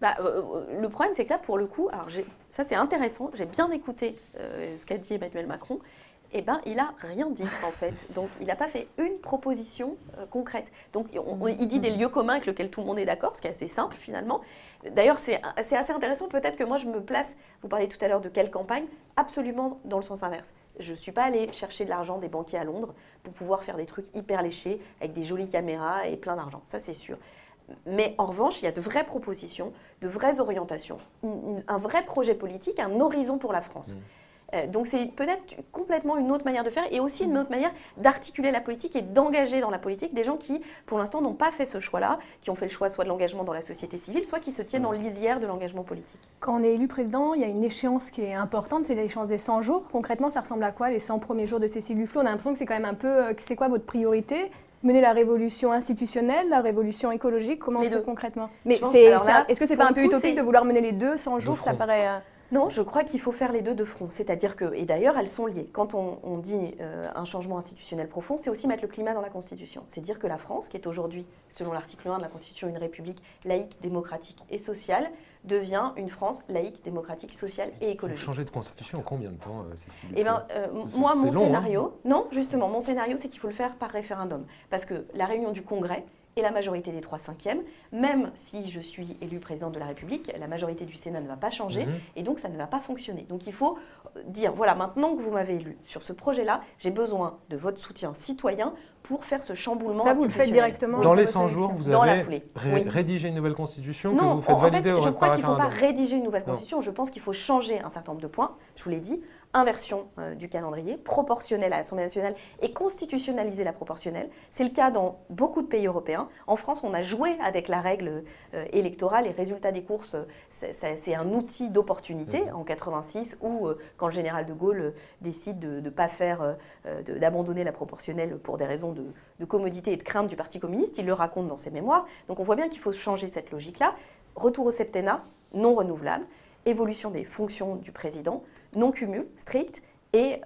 Le problème, c'est que là, pour le coup, alors ça c'est intéressant, j'ai bien écouté ce qu'a dit Emmanuel Macron, eh ben, il n'a rien dit en fait. Donc il n'a pas fait une proposition concrète. Donc il dit des lieux communs avec lesquels tout le monde est d'accord, ce qui est assez simple finalement. D'ailleurs, c'est assez intéressant, peut-être que moi je me place, vous parlez tout à l'heure de quelle campagne, absolument dans le sens inverse. Je ne suis pas allée chercher de l'argent des banquiers à Londres pour pouvoir faire des trucs hyper léchés avec des jolies caméras et plein d'argent, ça c'est sûr. Mais en revanche, il y a de vraies propositions, de vraies orientations, un vrai projet politique, un horizon pour la France. Donc c'est peut-être complètement une autre manière de faire et aussi une autre manière d'articuler la politique et d'engager dans la politique des gens qui, pour l'instant, n'ont pas fait ce choix-là, qui ont fait le choix soit de l'engagement dans la société civile, soit qui se tiennent en lisière de l'engagement politique. Quand on est élu président, il y a une échéance qui est importante, c'est l'échéance des 100 jours. Concrètement, ça ressemble à quoi les 100 premiers jours de Cécile Duflot? On a l'impression que c'est quand même un peu... C'est quoi votre priorité? Mener la révolution institutionnelle, la révolution écologique, comment Les c'est deux. concrètement? Mais Alors là, est-ce que c'est pour pas un le peu coup, utopique c'est- de vouloir mener les deux 100 jours? Ça front. paraît... Non, je crois qu'il faut faire les deux de front. C'est-à-dire que, et d'ailleurs, elles sont liées. Quand on dit un changement institutionnel profond, c'est aussi mettre le climat dans la Constitution. C'est dire que la France, qui est aujourd'hui, selon l'article 1 de la Constitution, une république laïque, démocratique et sociale, devient une France laïque, démocratique, sociale et Vous écologique. changez de constitution en combien de temps, Cécile Eh bien, Duflot moi, C'est mon long, hein. scénario, non, justement, mon scénario, c'est qu'il faut le faire par référendum. Parce que la réunion du Congrès et la majorité des 3/5, même si je suis élue présidente de la République, la majorité du Sénat ne va pas changer et donc ça ne va pas fonctionner. Donc il faut dire, voilà, maintenant que vous m'avez élu sur ce projet-là, j'ai besoin de votre soutien citoyen pour faire ce chamboulement Ça, vous le faites institutionnel. directement Dans dans les votre 100 jours, élection. vous Dans la avez foulée, oui. rédigé une nouvelle constitution que Non, vous faites en fait, valider au je crois qu'il ne faut pas référendum. rédiger une nouvelle Non. constitution. Je pense qu'il faut changer un certain nombre de points. Je vous l'ai dit, inversion du calendrier, proportionnelle à l'Assemblée nationale et constitutionnaliser la proportionnelle. C'est le cas dans beaucoup de pays européens. En France, on a joué avec la règle électorale et résultat des courses, c'est un outil d'opportunité en 86 où quand le général de Gaulle décide de ne pas faire, d'abandonner la proportionnelle pour des raisons de commodité et de crainte du Parti communiste, il le raconte dans ses mémoires. Donc on voit bien qu'il faut changer cette logique-là. Retour au septennat, non renouvelable, évolution des fonctions du président, non-cumul strict et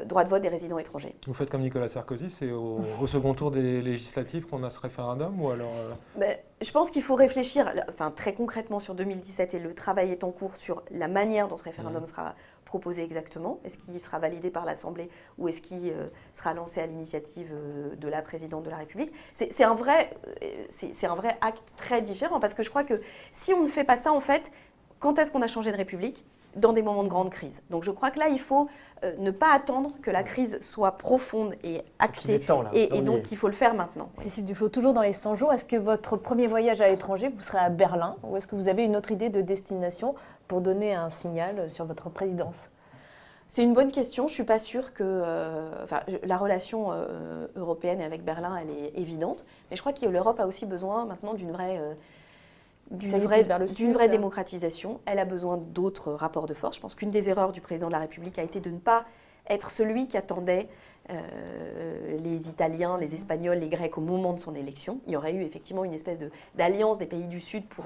droit de vote des résidents étrangers. Vous faites comme Nicolas Sarkozy, c'est au second tour des législatives qu'on a ce référendum ou alors Ben, je pense qu'il faut réfléchir enfin, très concrètement sur 2017 et le travail est en cours sur la manière dont ce référendum sera proposé exactement. Est-ce qu'il sera validé par l'Assemblée ou est-ce qu'il sera lancé à l'initiative de la présidente de la République? C'est un vrai acte très différent parce que je crois que si on ne fait pas ça, en fait, quand est-ce qu'on a changé de République? Dans des moments de grande crise. Donc je crois que là, il faut ne pas attendre que la crise soit profonde et actée. est temps, là. Et On y donc, est. il faut le faire maintenant. Oui. Cécile Duflot, toujours dans les 100 jours, est-ce que votre premier voyage à l'étranger, vous serez à Berlin ou est-ce que vous avez une autre idée de destination pour donner un signal sur votre présidence? C'est une bonne question. Je ne suis pas sûre que la relation européenne avec Berlin, elle est évidente. Mais je crois que l'Europe a aussi besoin maintenant d'une vraie démocratisation. Elle a besoin d'autres rapports de force. Je pense qu'une des erreurs du président de la République a été de ne pas être celui qui attendait les Italiens, les Espagnols, les Grecs au moment de son élection. Il y aurait eu effectivement une espèce d'alliance des pays du Sud pour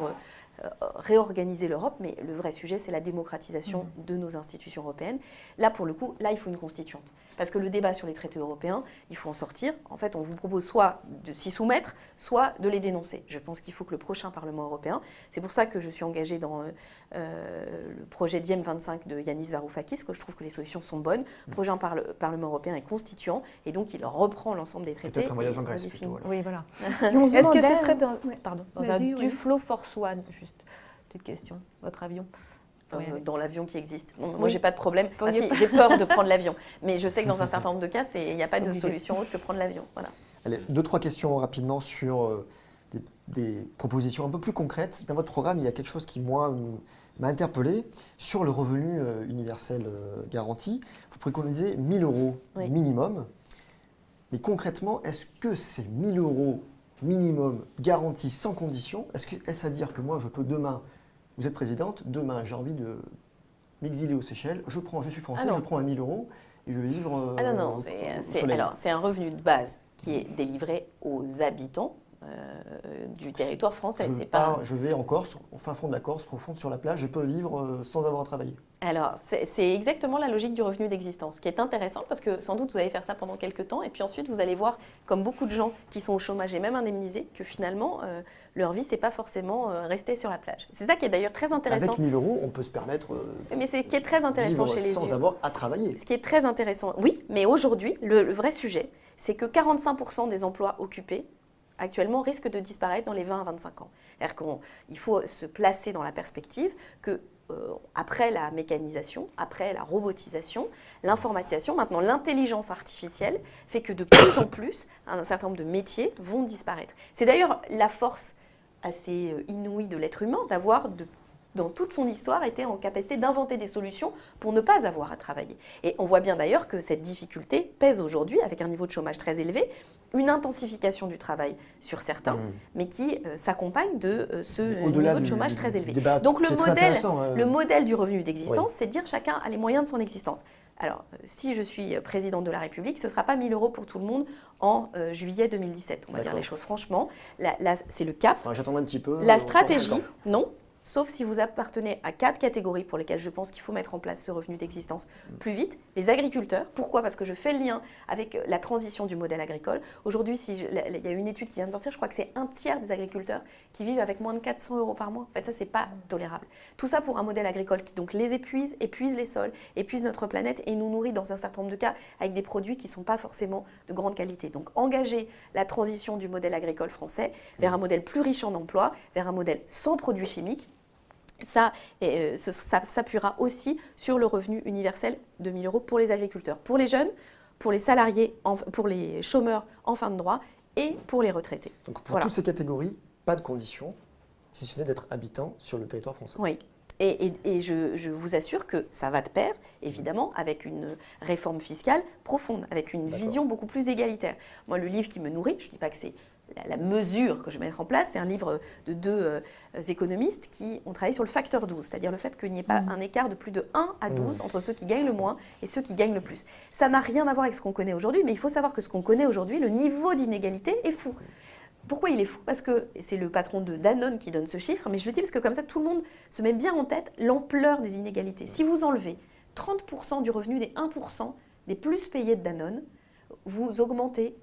réorganiser l'Europe, mais le vrai sujet, c'est la démocratisation de nos institutions européennes. Là, pour le coup, il faut une constituante. Parce que le débat sur les traités européens, il faut en sortir. En fait, on vous propose soit de s'y soumettre, soit de les dénoncer. Je pense qu'il faut que le prochain Parlement européen, c'est pour ça que je suis engagée dans le projet Diem 25 de Yanis Varoufakis, que je trouve que les solutions sont bonnes. Le prochain Parlement européen est constituant, et donc il reprend l'ensemble des traités. Peut-être un voyage et en Grèce redéfinit. plutôt. Voilà. Oui, voilà. Et on se Est-ce que ce demandait- serait dans, Ouais. dans un Vas-y, oui. Duflot Force One, juste petite question, votre avion? Dans l'avion qui existe. Bon, moi, Oui. j'ai pas de problème. Vous Ah, pourriez si, pas. j'ai peur de prendre l'avion. Mais je sais que dans un certain nombre de cas, il n'y a pas de Obligé. solution autre que prendre l'avion. Voilà. Allez, 2-3 questions rapidement sur des propositions un peu plus concrètes. Dans votre programme, il y a quelque chose qui, moi, m'a interpellé sur le revenu universel garanti. Vous préconisez 1 000 € Oui. minimum. Mais concrètement, est-ce que ces 1 000 € minimum garantis sans condition, est-ce à dire que moi, je peux demain, vous êtes présidente, demain, j'ai envie de m'exiler aux Seychelles, je suis français, Ah non. je prends 1 000 € et je vais vivre Ah non, au c'est soleil. un revenu de base qui est délivré aux habitants du territoire français. C'est pas... Je vais en Corse, au fin fond de la Corse, profonde sur la plage, je peux vivre sans avoir à travailler. Alors, c'est exactement la logique du revenu d'existence, qui est intéressant parce que sans doute vous allez faire ça pendant quelques temps et puis ensuite vous allez voir, comme beaucoup de gens qui sont au chômage et même indemnisés, que finalement leur vie, c'est pas forcément rester sur la plage. C'est ça qui est d'ailleurs très intéressant. Avec 1 000 €, on peut se permettre Mais c'est ce qui est très intéressant vivre chez les sans yeux. avoir à travailler. Ce qui est très intéressant, oui, mais aujourd'hui, le vrai sujet, c'est que 45% des emplois occupés actuellement risquent de disparaître dans les 20 à 25 ans. C'est-à-dire qu'il faut se placer dans la perspective que après la mécanisation, après la robotisation, l'informatisation, maintenant l'intelligence artificielle fait que de plus en plus, un certain nombre de métiers vont disparaître. C'est d'ailleurs la force assez inouïe de l'être humain d'avoir dans toute son histoire, été en capacité d'inventer des solutions pour ne pas avoir à travailler. Et on voit bien d'ailleurs que cette difficulté pèse aujourd'hui, avec un niveau de chômage très élevé, une intensification du travail sur certains, mais qui s'accompagne de ce niveau de chômage très élevé. Donc le modèle du revenu d'existence, c'est de dire chacun a les moyens de son existence. Alors, si je suis présidente de la République, ce ne sera pas 1 000 € pour tout le monde en juillet 2017. On va dire les choses franchement. Là, c'est le cap. J'attends un petit peu. La stratégie, non. Sauf si vous appartenez à 4 catégories pour lesquelles je pense qu'il faut mettre en place ce revenu d'existence plus vite. Les agriculteurs. Pourquoi ? Parce que je fais le lien avec la transition du modèle agricole. Aujourd'hui, il y a une étude qui vient de sortir, je crois que c'est 1/3 des agriculteurs qui vivent avec moins de 400 € par mois. En fait, ça, c'est pas tolérable. Tout ça pour un modèle agricole qui donc les épuise les sols, épuise notre planète et nous nourrit dans un certain nombre de cas avec des produits qui ne sont pas forcément de grande qualité. Donc, engager la transition du modèle agricole français vers un modèle plus riche en emplois, vers un modèle sans produits chimiques, ça s'appuiera aussi sur le revenu universel de 1 000 € pour les agriculteurs, pour les jeunes, pour les salariés, pour les chômeurs en fin de droit et pour les retraités. Donc pour toutes ces catégories, pas de condition, si ce n'est d'être habitant sur le territoire français. Oui. Et je vous assure que ça va de pair, évidemment, avec une réforme fiscale profonde, avec une vision beaucoup plus égalitaire. Moi, le livre qui me nourrit, je ne dis pas que c'est la mesure que je vais mettre en place, c'est un livre de 2 économistes qui ont travaillé sur le facteur 12, c'est-à-dire le fait qu'il n'y ait pas un écart de plus de 1 à 12 entre ceux qui gagnent le moins et ceux qui gagnent le plus. Ça n'a rien à voir avec ce qu'on connaît aujourd'hui, mais il faut savoir que ce qu'on connaît aujourd'hui, le niveau d'inégalité est fou. Pourquoi il est fou ? Parce que c'est le patron de Danone qui donne ce chiffre, mais je le dis parce que comme ça, tout le monde se met bien en tête l'ampleur des inégalités. Si vous enlevez 30% du revenu des 1% des plus payés de Danone, vous augmentez,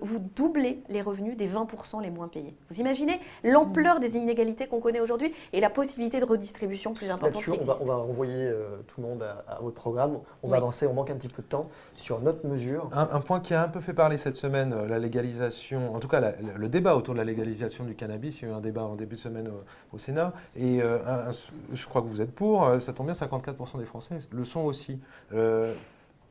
vous doublez les revenus des 20% les moins payés. Vous imaginez l'ampleur des inégalités qu'on connaît aujourd'hui et la possibilité de redistribution plus importante qui existe. On va renvoyer tout le monde à votre programme. On va avancer, on manque un petit peu de temps sur notre mesure. Un point qui a un peu fait parler cette semaine, la légalisation, en tout cas le débat autour de la légalisation du cannabis. Il y a eu un débat en début de semaine au Sénat. Et je crois que vous êtes pour, ça tombe bien, 54% des Français le sont aussi.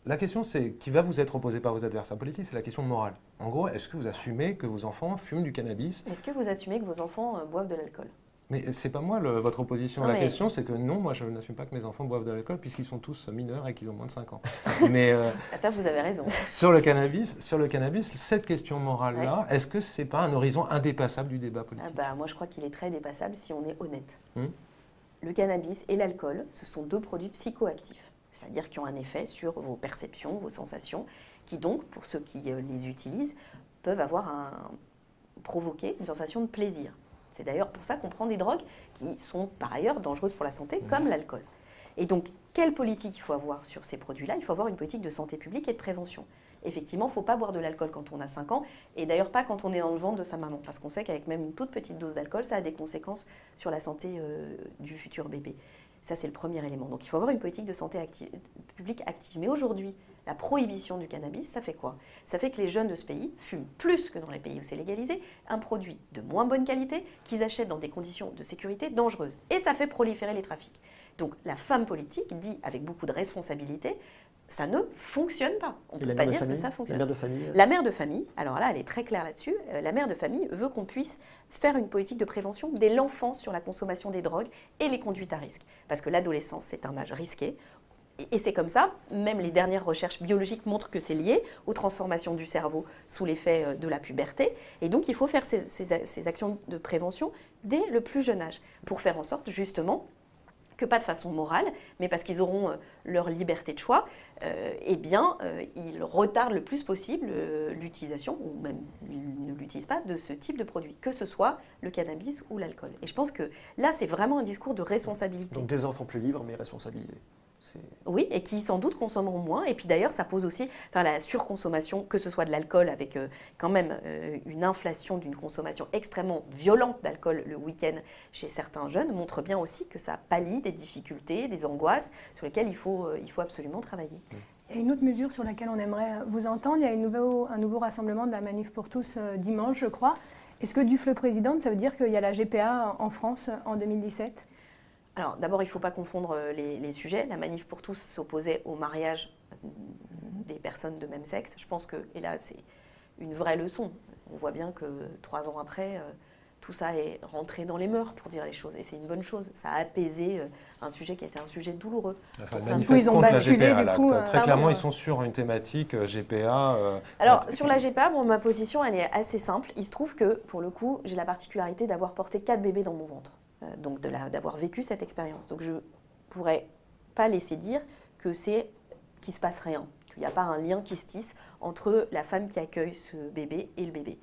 La question qui va vous être opposée par vos adversaires politiques, c'est la question morale. En gros, est-ce que vous assumez que vos enfants fument du cannabis ? Est-ce que vous assumez que vos enfants boivent de l'alcool ? Mais c'est pas moi votre opposition. La question, c'est que non, moi je n'assume pas que mes enfants boivent de l'alcool puisqu'ils sont tous mineurs et qu'ils ont moins de 5 ans. Mais ça, vous avez raison. Sur le cannabis, cette question morale-là, est-ce que c'est pas un horizon indépassable du débat politique ? Moi, je crois qu'il est très dépassable si on est honnête. Le cannabis et l'alcool, ce sont 2 produits psychoactifs. C'est-à-dire qui ont un effet sur vos perceptions, vos sensations, qui donc, pour ceux qui les utilisent, peuvent provoquer une sensation de plaisir. C'est d'ailleurs pour ça qu'on prend des drogues qui sont par ailleurs dangereuses pour la santé, comme l'alcool. Et donc, quelle politique il faut avoir sur ces produits-là ? Il faut avoir une politique de santé publique et de prévention. Effectivement, il ne faut pas boire de l'alcool quand on a 5 ans, et d'ailleurs pas quand on est dans le ventre de sa maman, parce qu'on sait qu'avec même une toute petite dose d'alcool, ça a des conséquences sur la santé du futur bébé. Ça, c'est le premier élément. Donc, il faut avoir une politique de santé publique active. Mais aujourd'hui, la prohibition du cannabis, ça fait quoi ? Ça fait que les jeunes de ce pays fument plus que dans les pays où c'est légalisé, un produit de moins bonne qualité qu'ils achètent dans des conditions de sécurité dangereuses. Et ça fait proliférer les trafics. Donc, la femme politique dit avec beaucoup de responsabilité, ça ne fonctionne pas. On ne peut pas dire que ça fonctionne. La mère de famille La mère de famille, alors là, elle est très claire là-dessus. La mère de famille veut qu'on puisse faire une politique de prévention dès l'enfance sur la consommation des drogues et les conduites à risque. Parce que l'adolescence, c'est un âge risqué. Et c'est comme ça, même les dernières recherches biologiques montrent que c'est lié aux transformations du cerveau sous l'effet de la puberté. Et donc, il faut faire ces actions de prévention dès le plus jeune âge pour faire en sorte, justement, que pas de façon morale, mais parce qu'ils auront leur liberté de choix, ils retardent le plus possible l'utilisation, ou même ils ne l'utilisent pas, de ce type de produit, que ce soit le cannabis ou l'alcool. Et je pense que là, c'est vraiment un discours de responsabilité. Donc des enfants plus libres, mais responsabilisés. Oui, et qui sans doute consommeront moins. Et puis d'ailleurs, ça pose aussi la surconsommation, que ce soit de l'alcool, avec quand même une inflation d'une consommation extrêmement violente d'alcool le week-end chez certains jeunes, montre bien aussi que ça pallie des difficultés, des angoisses sur lesquelles il faut absolument travailler. Il y a une autre mesure sur laquelle on aimerait vous entendre. Il y a un nouveau rassemblement de la Manif pour tous dimanche, je crois. Est-ce que Dufle présidente, ça veut dire qu'il y a la GPA en France en 2017 ? Alors d'abord, il ne faut pas confondre les sujets. La Manif pour tous s'opposait au mariage des personnes de même sexe. Je pense que, et là c'est une vraie leçon, on voit bien que 3 ans après, tout ça est rentré dans les mœurs, pour dire les choses. Et c'est une bonne chose. Ça a apaisé un sujet qui était un sujet douloureux. Enfin, Pour plein de- manifeste ils ont contre la basculé, GPA, du là. coup, Très clairement, pardon. ils sont sur une thématique GPA. Alors, sur la GPA, bon, ma position, elle est assez simple. Il se trouve que, pour le coup, j'ai la particularité d'avoir porté 4 bébés dans mon ventre. Donc, d'avoir vécu cette expérience. Donc, je pourrais pas laisser dire que c'est qu'il se passe rien, qu'il n'y a pas un lien qui se tisse entre la femme qui accueille ce bébé et le bébé.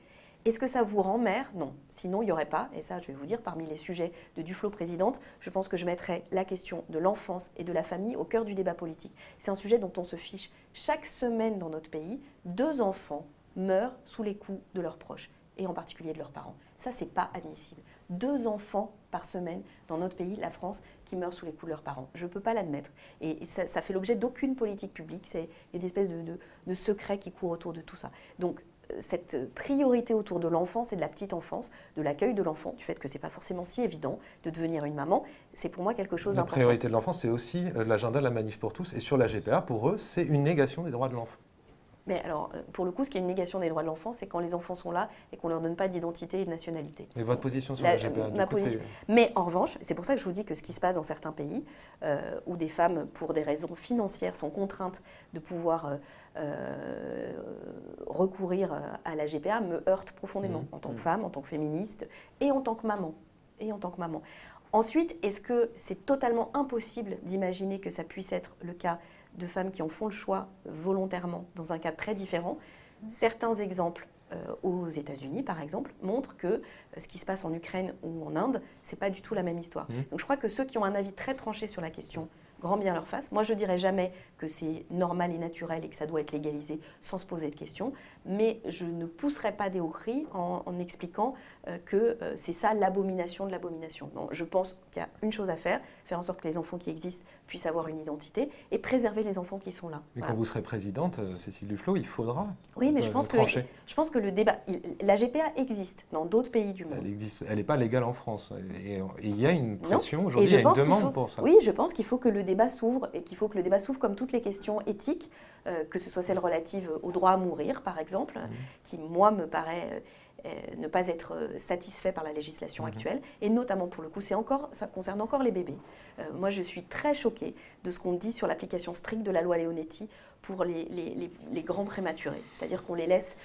Est-ce que ça vous rend mère? Non. Sinon, il n'y aurait pas, et ça je vais vous dire, parmi les sujets de Duflo présidente, je pense que je mettrais la question de l'enfance et de la famille au cœur du débat politique. C'est un sujet dont on se fiche. Chaque semaine dans notre pays, 2 enfants meurent sous les coups de leurs proches, et en particulier de leurs parents. Ça, c'est pas admissible. 2 enfants par semaine dans notre pays, la France, qui meurent sous les coups de leurs parents. Je ne peux pas l'admettre. Et ça fait l'objet d'aucune politique publique. Il y a une espèce de secret qui court autour de tout ça. Donc, cette priorité autour de l'enfance et de la petite enfance, de l'accueil de l'enfant, du fait que ce n'est pas forcément si évident de devenir une maman, c'est pour moi quelque chose La d'important. priorité de l'enfant, c'est aussi l'agenda de la Manif pour tous. Et sur la GPA, pour eux, c'est une négation des droits de l'enfant. Mais alors, pour le coup, ce qui est une négation des droits de l'enfant, c'est quand les enfants sont là et qu'on ne leur donne pas d'identité et de nationalité. Mais votre position sur La- la GPA, ma du coup, position- Mais en revanche, c'est pour ça que je vous dis que ce qui se passe dans certains pays, où des femmes, pour des raisons financières, sont contraintes de pouvoir recourir à la GPA, me heurte profondément, en tant que femme, en tant que féministe, et en tant que maman. Ensuite, est-ce que c'est totalement impossible d'imaginer que ça puisse être le cas de femmes qui en font le choix volontairement, dans un cadre très différent? Certains exemples aux États-Unis, par exemple, montrent que ce qui se passe en Ukraine ou en Inde, c'est pas du tout la même histoire. Donc je crois que ceux qui ont un avis très tranché sur la question, grand bien leur face. Moi, je dirais jamais que c'est normal et naturel et que ça doit être légalisé sans se poser de questions, mais je ne pousserai pas des hauts cris en expliquant que c'est ça l'abomination de l'abomination. Non, je pense qu'il y a une chose à faire en sorte que les enfants qui existent puissent avoir une identité et préserver les enfants qui sont là. Mais Voilà. quand vous serez présidente, Cécile Duflot, il faudra Oui, mais je pense trancher. que le débat, la GPA existe dans d'autres pays du monde. Elle existe, elle n'est pas légale en France. Et il y a une pression Non. aujourd'hui, Et il y a une pense qu'il demande faut- pour ça. Oui, je pense qu'il faut que le débat s'ouvre et qu'il faut que le débat s'ouvre comme toutes les questions éthiques, que ce soit celle relative au droit à mourir, par exemple, qui, moi, me paraît ne pas être satisfait par la législation actuelle, et notamment, pour le coup, ça concerne encore les bébés. Moi, je suis très choquée de ce qu'on dit sur l'application stricte de la loi Leonetti pour les grands prématurés. C'est-à-dire qu'on les laisse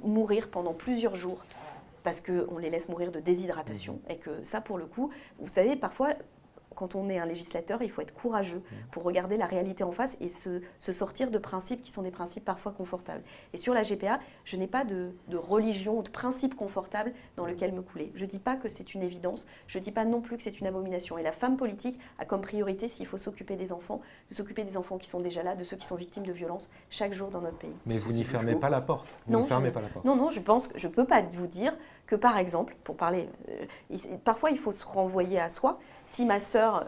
mourir pendant plusieurs jours parce qu'on les laisse mourir de déshydratation. Et que ça, pour le coup, vous savez, parfois, quand on est un législateur, il faut être courageux pour regarder la réalité en face et se sortir de principes qui sont des principes parfois confortables. Et sur la GPA, je n'ai pas de religion ou de principe confortable dans lequel me couler. Je ne dis pas que c'est une évidence, je ne dis pas non plus que c'est une abomination. Et la femme politique a comme priorité, s'il faut s'occuper des enfants, de s'occuper des enfants qui sont déjà là, de ceux qui sont victimes de violences chaque jour dans notre pays. Mais vous n'y Cécile fermez Duflot. pas la porte. Vous Non, ne fermez pas la porte. Non, je pense que je ne peux pas vous dire que, par exemple, pour parler, parfois il faut se renvoyer à soi. Si ma sœur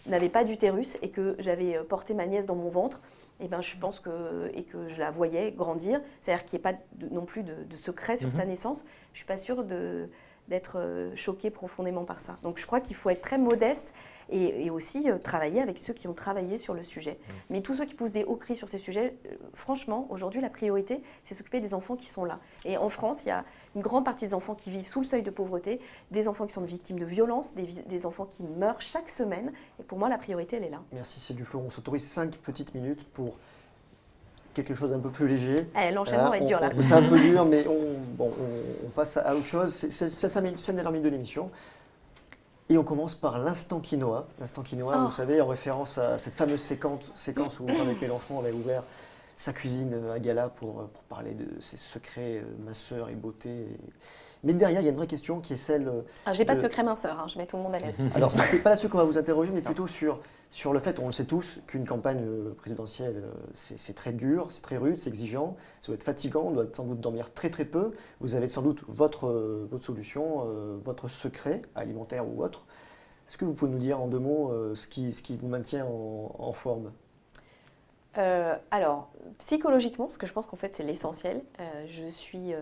n'avait pas d'utérus et que j'avais porté ma nièce dans mon ventre, eh ben, je pense que je la voyais grandir, c'est-à-dire qu'il n'y ait pas non plus de secret sur sa naissance, je ne suis pas sûre d'être choquée profondément par ça. Donc je crois qu'il faut être très modeste et aussi travailler avec ceux qui ont travaillé sur le sujet. Mais tous ceux qui poussent des hauts cris sur ces sujets, franchement, aujourd'hui, la priorité, c'est s'occuper des enfants qui sont là. Et en France, il y a une grande partie des enfants qui vivent sous le seuil de pauvreté, des enfants qui sont victimes de violences, des enfants qui meurent chaque semaine. Et pour moi, la priorité, elle est là. Merci Cécile Duflot. On s'autorise 5 petites minutes pour quelque chose d'un peu plus léger. L'enchaînement va être dur là. C'est un peu dur, mais on passe à autre chose. C'est la dernière minute de l'émission. Et on commence par l'instant quinoa. L'instant quinoa, vous savez, en référence à cette fameuse séquence où Jean-Luc Mélenchon avait ouvert sa cuisine à gala pour parler de ses secrets minceur et beauté. Mais derrière, il y a une vraie question qui est celle... J'ai pas de secret minceur, je mets tout le monde à l'aise. Alors, ce n'est pas là-dessus qu'on va vous interroger, mais plutôt sur le fait, on le sait tous, qu'une campagne présidentielle, c'est très dur, c'est très rude, c'est exigeant, ça doit être fatigant, on doit sans doute dormir très très peu. Vous avez sans doute votre solution, votre secret alimentaire ou autre. Est-ce que vous pouvez nous dire en 2 mots ce qui vous maintient en forme ? Alors, psychologiquement, parce que je pense qu'en fait c'est l'essentiel, je suis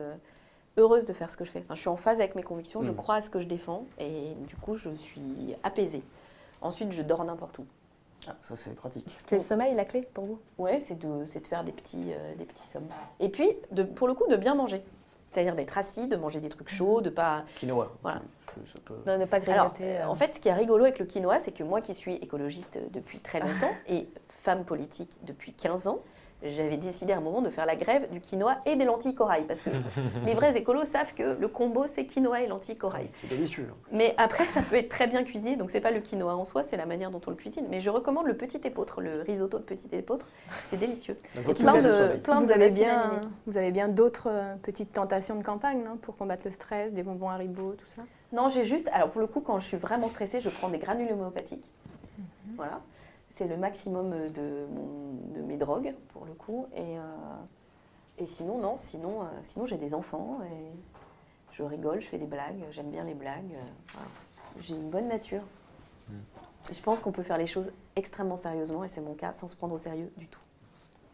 heureuse de faire ce que je fais. Enfin, je suis en phase avec mes convictions, je crois à ce que je défends et du coup je suis apaisée. Ensuite, je dors n'importe où. Ah, ça c'est pratique. C'est le sommeil la clé pour vous? Ouais, c'est de faire des petits sommes. Et puis, pour le coup, de bien manger. C'est-à-dire d'être assis, de manger des trucs chauds, de pas... Quinoa. Voilà. Que ça peut- Non, ne pas Alors, grignoter. en fait, ce qui est rigolo avec le quinoa, c'est que moi qui suis écologiste depuis très longtemps et femme politique depuis 15 ans, j'avais décidé à un moment de faire la grève du quinoa et des lentilles corail. Parce que les vrais écolos savent que le combo, c'est quinoa et lentilles corail. C'est délicieux. Mais après, ça peut être très bien cuisiné. Donc, c'est pas le quinoa en soi, c'est la manière dont on le cuisine. Mais je recommande le petit épeautre, le risotto de petit épeautre. C'est délicieux. Donc, Et votre plein souffle du de, soleil. plein Vous de avez acides bien, aminés. vous avez bien d'autres petites tentations de campagne, non, pour combattre le stress, des bonbons Haribo, tout ça. Non, j'ai juste. Alors, pour le coup, quand je suis vraiment stressée, je prends des granules homéopathiques. Voilà. C'est le maximum de mes drogues, pour le coup. Et sinon, non. Sinon j'ai des enfants et je rigole, je fais des blagues. J'aime bien les blagues. Voilà. J'ai une bonne nature. Je pense qu'on peut faire les choses extrêmement sérieusement, et c'est mon cas, sans se prendre au sérieux du tout.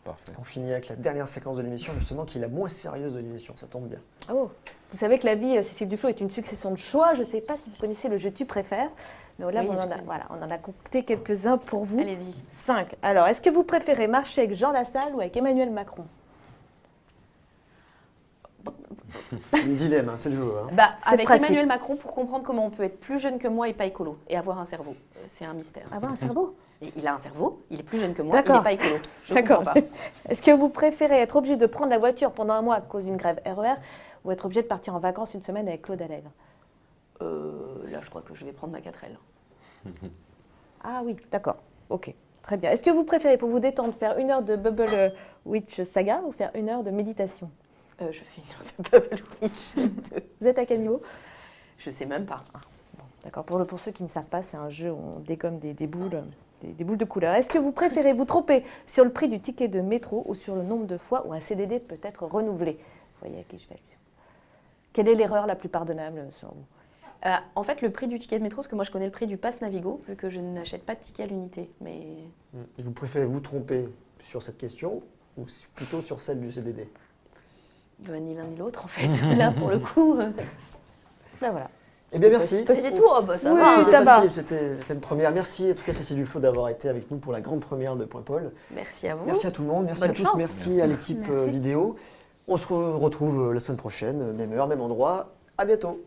Parfait. On finit avec la dernière séquence de l'émission, justement, qui est la moins sérieuse de l'émission. Ça tombe bien. Oh. Vous savez que la vie, Cécile Duflot, est une succession de choix. Je ne sais pas si vous connaissez le jeu Tu préfères, mais là, Oui, on, je en a, connais. voilà, on en a concocté quelques-uns pour vous. Allez-y. 5. Alors, est-ce que vous préférez marcher avec Jean Lassalle ou avec Emmanuel Macron? C'est un dilemme, hein, c'est le jeu. Hein. Bah, C'est avec pratique. Emmanuel Macron, pour comprendre comment on peut être plus jeune que moi et pas écolo, et avoir un cerveau. C'est un mystère. Avoir un cerveau? Et il a un cerveau, il est plus jeune que moi, il D'accord. n'est pas écolo. Je D'accord. comprends pas. Est-ce que vous préférez être obligé de prendre la voiture pendant un mois à cause d'une grève RER ou être obligé de partir en vacances une semaine avec Claude Allègre? Là, je crois que je vais prendre ma 4L. Ah oui, d'accord. Ok, très bien. Est-ce que vous préférez, pour vous détendre, faire 1 heure de Bubble Witch Saga ou faire 1 heure de méditation? Je fais une heure de Bubble Witch 2. Vous êtes à quel niveau? Je sais même pas. D'accord, pour ceux qui ne savent pas, c'est un jeu où on dégomme des boules, des boules de couleur. Est-ce que vous préférez vous tromper sur le prix du ticket de métro ou sur le nombre de fois où un CDD peut être renouvelé? Vous voyez à qui je fais allusion. Quelle est l'erreur la plus pardonnable selon vous? En fait, le prix du ticket de métro, parce que moi je connais le prix du pass Navigo, vu que je n'achète pas de ticket à l'unité. Mais Et vous préférez vous tromper sur cette question ou plutôt sur celle du CDD? ni l'un ni l'autre, en fait. Là, pour le coup. Ben voilà. Eh bien, merci. C'était tout. Oh, bah, ça Oui, va. C'était ça va. facile, c'était une première. Merci en tout cas Cécile Duflot d'avoir été avec nous pour la grande première de Point Paul. Merci à vous. Merci à tout le monde, merci Bonne à tous, chance. merci à l'équipe Merci. vidéo. On se retrouve la semaine prochaine, même heure, même endroit. À bientôt.